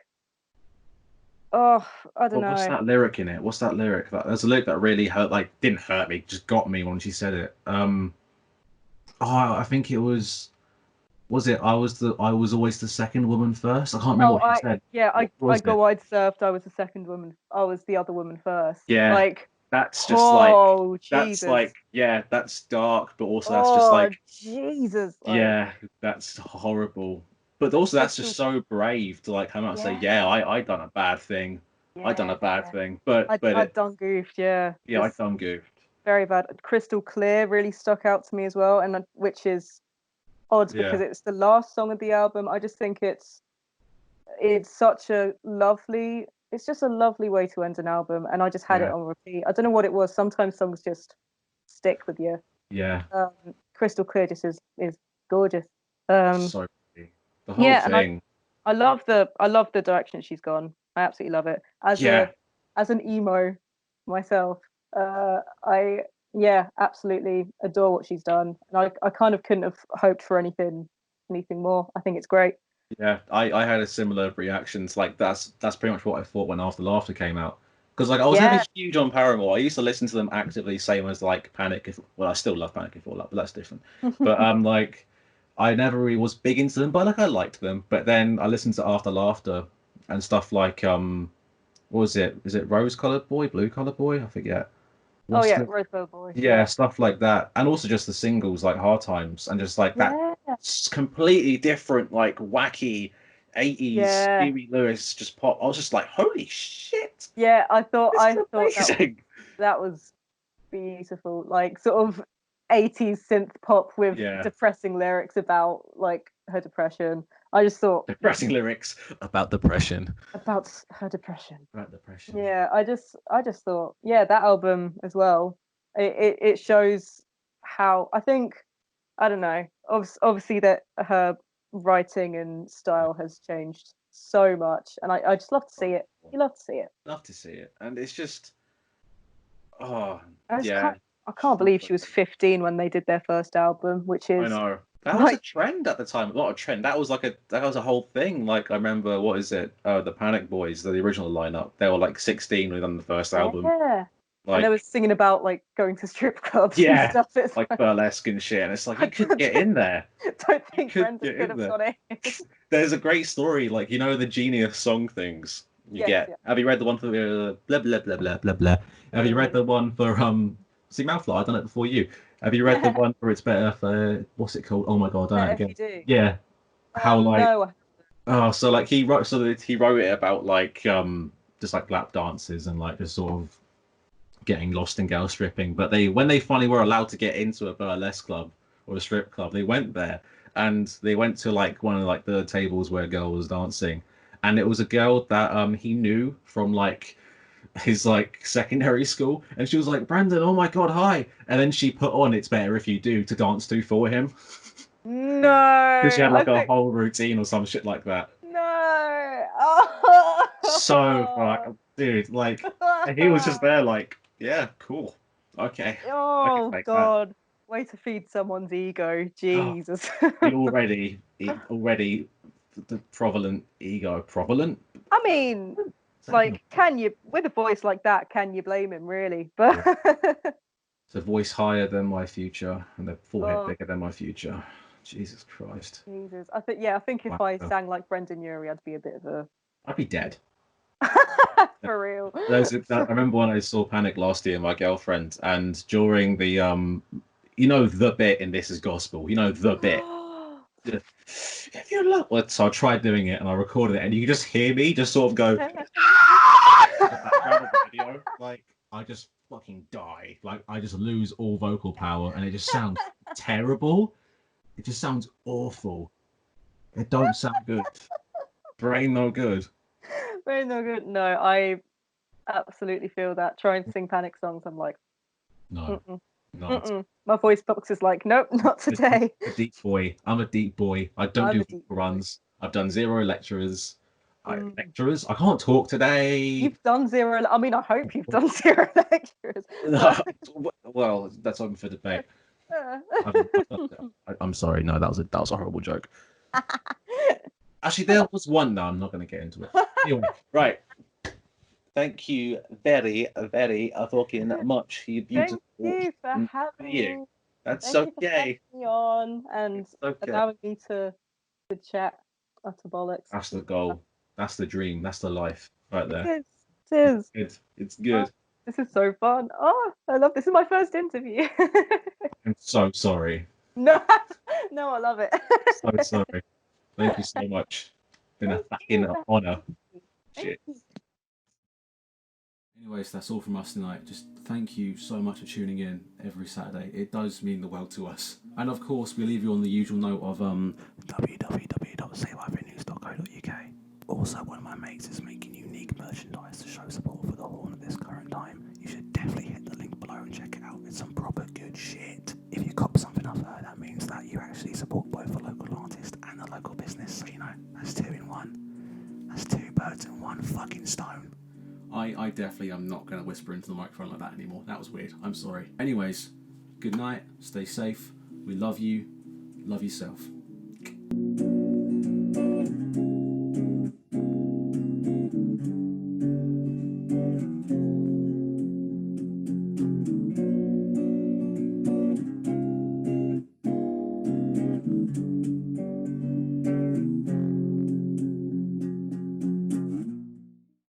[SPEAKER 3] oh, I don't
[SPEAKER 2] What's
[SPEAKER 3] know.
[SPEAKER 2] that lyric in it? What's that lyric? There's a lyric that really hurt, like didn't hurt me, just got me when she said it. Oh, I think it was it? I was always the second woman first. I can't remember
[SPEAKER 3] Oh,
[SPEAKER 2] what she said.
[SPEAKER 3] I
[SPEAKER 2] What
[SPEAKER 3] I
[SPEAKER 2] was it?
[SPEAKER 3] go wide surfed. I was the second woman. I was the other woman first.
[SPEAKER 2] Yeah,
[SPEAKER 3] Like,
[SPEAKER 2] that's just like
[SPEAKER 3] oh Jesus.
[SPEAKER 2] yeah, that's dark, but also that's just
[SPEAKER 3] Oh
[SPEAKER 2] like
[SPEAKER 3] Jesus. Like,
[SPEAKER 2] yeah, that's horrible. But also that's just
[SPEAKER 3] Crystal.
[SPEAKER 2] so brave to like come out and say,
[SPEAKER 3] Yeah,
[SPEAKER 2] yeah, I done a bad thing. I done
[SPEAKER 3] yeah,
[SPEAKER 2] a bad
[SPEAKER 3] yeah.
[SPEAKER 2] thing. But
[SPEAKER 3] I
[SPEAKER 2] it
[SPEAKER 3] done goofed. Yeah,
[SPEAKER 2] yeah, I
[SPEAKER 3] just
[SPEAKER 2] done goofed.
[SPEAKER 3] very bad. Crystal Clear really stuck out to me as well, and which is odd because
[SPEAKER 2] Yeah,
[SPEAKER 3] it's the last song of the album. I just think it's such a lovely. It's just a lovely way to end an album, and I just had it
[SPEAKER 2] yeah,
[SPEAKER 3] on repeat. I don't know what it was. Sometimes songs just stick with you.
[SPEAKER 2] yeah.
[SPEAKER 3] Crystal Clear just is gorgeous. Um,
[SPEAKER 2] So pretty. The whole
[SPEAKER 3] yeah, and
[SPEAKER 2] thing.
[SPEAKER 3] I love the direction she's gone. I absolutely love it.
[SPEAKER 2] Yeah,
[SPEAKER 3] As an emo myself, I yeah, absolutely adore what she's done. And I kind of couldn't have hoped for anything more. I think it's great.
[SPEAKER 2] yeah. I had a similar reactions. Like that's pretty much what I thought when After Laughter came out. Because like I was never
[SPEAKER 3] Yeah.
[SPEAKER 2] huge on Paramore. I used to listen to them actively, same as like Panic. If well, I still love Panic if All Up, but that's different. But like I never really was big into them, but like I liked them. But then I listened to After Laughter and stuff like what was it? Is it Rose Colored Boy, Blue Colored Boy? I forget.
[SPEAKER 3] Oh
[SPEAKER 2] What's
[SPEAKER 3] yeah,
[SPEAKER 2] the
[SPEAKER 3] Rosebud Boy.
[SPEAKER 2] yeah,
[SPEAKER 3] Yeah.
[SPEAKER 2] stuff like that, and also just the singles like Hard Times and just like that
[SPEAKER 3] Yeah.
[SPEAKER 2] completely different, like wacky 80s
[SPEAKER 3] Yeah.
[SPEAKER 2] Huey Lewis just pop. I was just like, holy shit,
[SPEAKER 3] Yeah.
[SPEAKER 2] this is
[SPEAKER 3] I thought
[SPEAKER 2] amazing.
[SPEAKER 3] that was beautiful. Like sort of 80s synth pop with
[SPEAKER 2] Yeah,
[SPEAKER 3] depressing lyrics about like her depression. I just thought
[SPEAKER 2] depressing lyrics about depression.
[SPEAKER 3] about her depression.
[SPEAKER 2] About depression.
[SPEAKER 3] Yeah, I just thought, yeah, that album as well. It shows how I think. I don't know. Obviously, that her writing and style has changed so much, and I just love to see it. You love to see it.
[SPEAKER 2] Love to see it, and it's just, oh
[SPEAKER 3] I just
[SPEAKER 2] yeah,
[SPEAKER 3] can't believe she was 15 when they did their first album, which
[SPEAKER 2] I
[SPEAKER 3] is
[SPEAKER 2] know. That was a
[SPEAKER 3] like,
[SPEAKER 2] trend at the time. Not a trend. That was a whole thing. Like I remember, what is it? The Panic Boys, the original lineup. They were like 16 when they done the first album.
[SPEAKER 3] yeah. And they
[SPEAKER 2] Like
[SPEAKER 3] were singing about like going to strip clubs and
[SPEAKER 2] yeah,
[SPEAKER 3] stuff. It's
[SPEAKER 2] like
[SPEAKER 3] like,
[SPEAKER 2] burlesque and shit. And it's like
[SPEAKER 3] I
[SPEAKER 2] you could get in there.
[SPEAKER 3] don't
[SPEAKER 2] You
[SPEAKER 3] think
[SPEAKER 2] could
[SPEAKER 3] Brenda
[SPEAKER 2] get
[SPEAKER 3] could
[SPEAKER 2] in
[SPEAKER 3] have
[SPEAKER 2] there.
[SPEAKER 3] got it.
[SPEAKER 2] There's a great story, like the Genius song things you
[SPEAKER 3] Yes,
[SPEAKER 2] get.
[SPEAKER 3] yeah.
[SPEAKER 2] Have you read the one for blah blah blah blah blah blah? Have you read the one for See Mouthfly? I've done it before you. Have you read the one for It's Better for what's it called? Oh my god, done it
[SPEAKER 3] Better if
[SPEAKER 2] again.
[SPEAKER 3] you do.
[SPEAKER 2] Yeah. How like
[SPEAKER 3] No.
[SPEAKER 2] so like he wrote it about like just like lap dances and like just sort of getting lost in girl stripping. But when they finally were allowed to get into a burlesque club or a strip club, they went there and they went to like one of like the tables where a girl was dancing, and it was a girl that he knew from like his like secondary school, and she was like, Brandon, oh my god, hi, and then she put on It's Better If You Do to dance to for him
[SPEAKER 3] No.
[SPEAKER 2] because she had
[SPEAKER 3] I
[SPEAKER 2] like a
[SPEAKER 3] think
[SPEAKER 2] whole routine or some shit like that.
[SPEAKER 3] no.
[SPEAKER 2] So like,
[SPEAKER 3] Oh.
[SPEAKER 2] dude, like, and he was just there like, yeah, cool, okay, I can
[SPEAKER 3] Oh
[SPEAKER 2] take that.
[SPEAKER 3] God. Way to feed someone's ego.
[SPEAKER 2] Oh,
[SPEAKER 3] Jesus.
[SPEAKER 2] the already the prevalent ego. Prevalent?
[SPEAKER 3] I mean,
[SPEAKER 2] Is that even
[SPEAKER 3] like, can you, with a voice like that, can you blame him, really? But
[SPEAKER 2] yeah. It's a voice higher than my future and a forehead
[SPEAKER 3] oh,
[SPEAKER 2] bigger than my future. Jesus Christ.
[SPEAKER 3] Jesus. I think if I
[SPEAKER 2] Wow.
[SPEAKER 3] sang like Brendan Urie, I'd be a bit of a
[SPEAKER 2] I'd be dead.
[SPEAKER 3] for real.
[SPEAKER 2] I remember when I saw Panic last year, my girlfriend, and during the the bit in This Is Gospel, the bit. If you look, well, so I tried doing it and I recorded it, and you can just hear me just sort of go in the background of the video. Like I just fucking die. Like I just lose all vocal power, and it just sounds terrible. It just sounds awful. It don't sound good. Brain no good.
[SPEAKER 3] Very no good. No, I absolutely feel that. Try and sing Panic songs. I'm like,
[SPEAKER 2] No,
[SPEAKER 3] mm-mm,
[SPEAKER 2] not.
[SPEAKER 3] mm-mm. My voice box is like, nope, not today.
[SPEAKER 2] A deep boy. I'm a deep boy. I don't
[SPEAKER 3] I'm
[SPEAKER 2] do
[SPEAKER 3] a deep
[SPEAKER 2] vocal
[SPEAKER 3] boy.
[SPEAKER 2] runs. I've done zero lecturers.
[SPEAKER 3] Mm.
[SPEAKER 2] Lecturers? I can't talk today.
[SPEAKER 3] You've done zero. I mean, I hope you've done zero lectures.
[SPEAKER 2] Well, that's open for debate. I'm sorry. No, that was a horrible joke. Actually, there was one. No, I'm not going to get into it. Anyway, right. Thank you very, very fucking much, you
[SPEAKER 3] Thank
[SPEAKER 2] beautiful
[SPEAKER 3] you for
[SPEAKER 2] human
[SPEAKER 3] having
[SPEAKER 2] being.
[SPEAKER 3] me.
[SPEAKER 2] That's
[SPEAKER 3] Thank you for having
[SPEAKER 2] okay.
[SPEAKER 3] me on and
[SPEAKER 2] It's okay.
[SPEAKER 3] allowing me to chat utter bollocks.
[SPEAKER 2] That's the goal. That's the dream. That's the life right
[SPEAKER 3] It
[SPEAKER 2] there.
[SPEAKER 3] is. It is.
[SPEAKER 2] Good. It's
[SPEAKER 3] Oh,
[SPEAKER 2] good.
[SPEAKER 3] this is so fun. Oh, I love this. Is my first interview.
[SPEAKER 2] I'm so sorry.
[SPEAKER 3] No, no, I love it.
[SPEAKER 2] So sorry. Thank you so much. It's been a
[SPEAKER 3] Thank
[SPEAKER 2] fucking
[SPEAKER 3] you for
[SPEAKER 2] honor.
[SPEAKER 3] having me.
[SPEAKER 2] Shit.
[SPEAKER 3] Thank you.
[SPEAKER 2] Anyways, that's all from us tonight. Just thank you so much for tuning in every Saturday. It does mean the world to us. And of course, we leave you on the usual note of www.savelifenews.co.uk. Also, one of my mates is making unique merchandise to show support for the Horn at this current time. You should definitely hit the link below and check it out. It's some proper good shit. If you cop something off her, that means that you actually support both the local artist and the local business. So, that's 2 in 1. That's 2 birds in 1 fucking stone. I definitely am not going to whisper into the microphone like that anymore. That was weird. I'm sorry. Anyways, good night. Stay safe. We love you. Love yourself.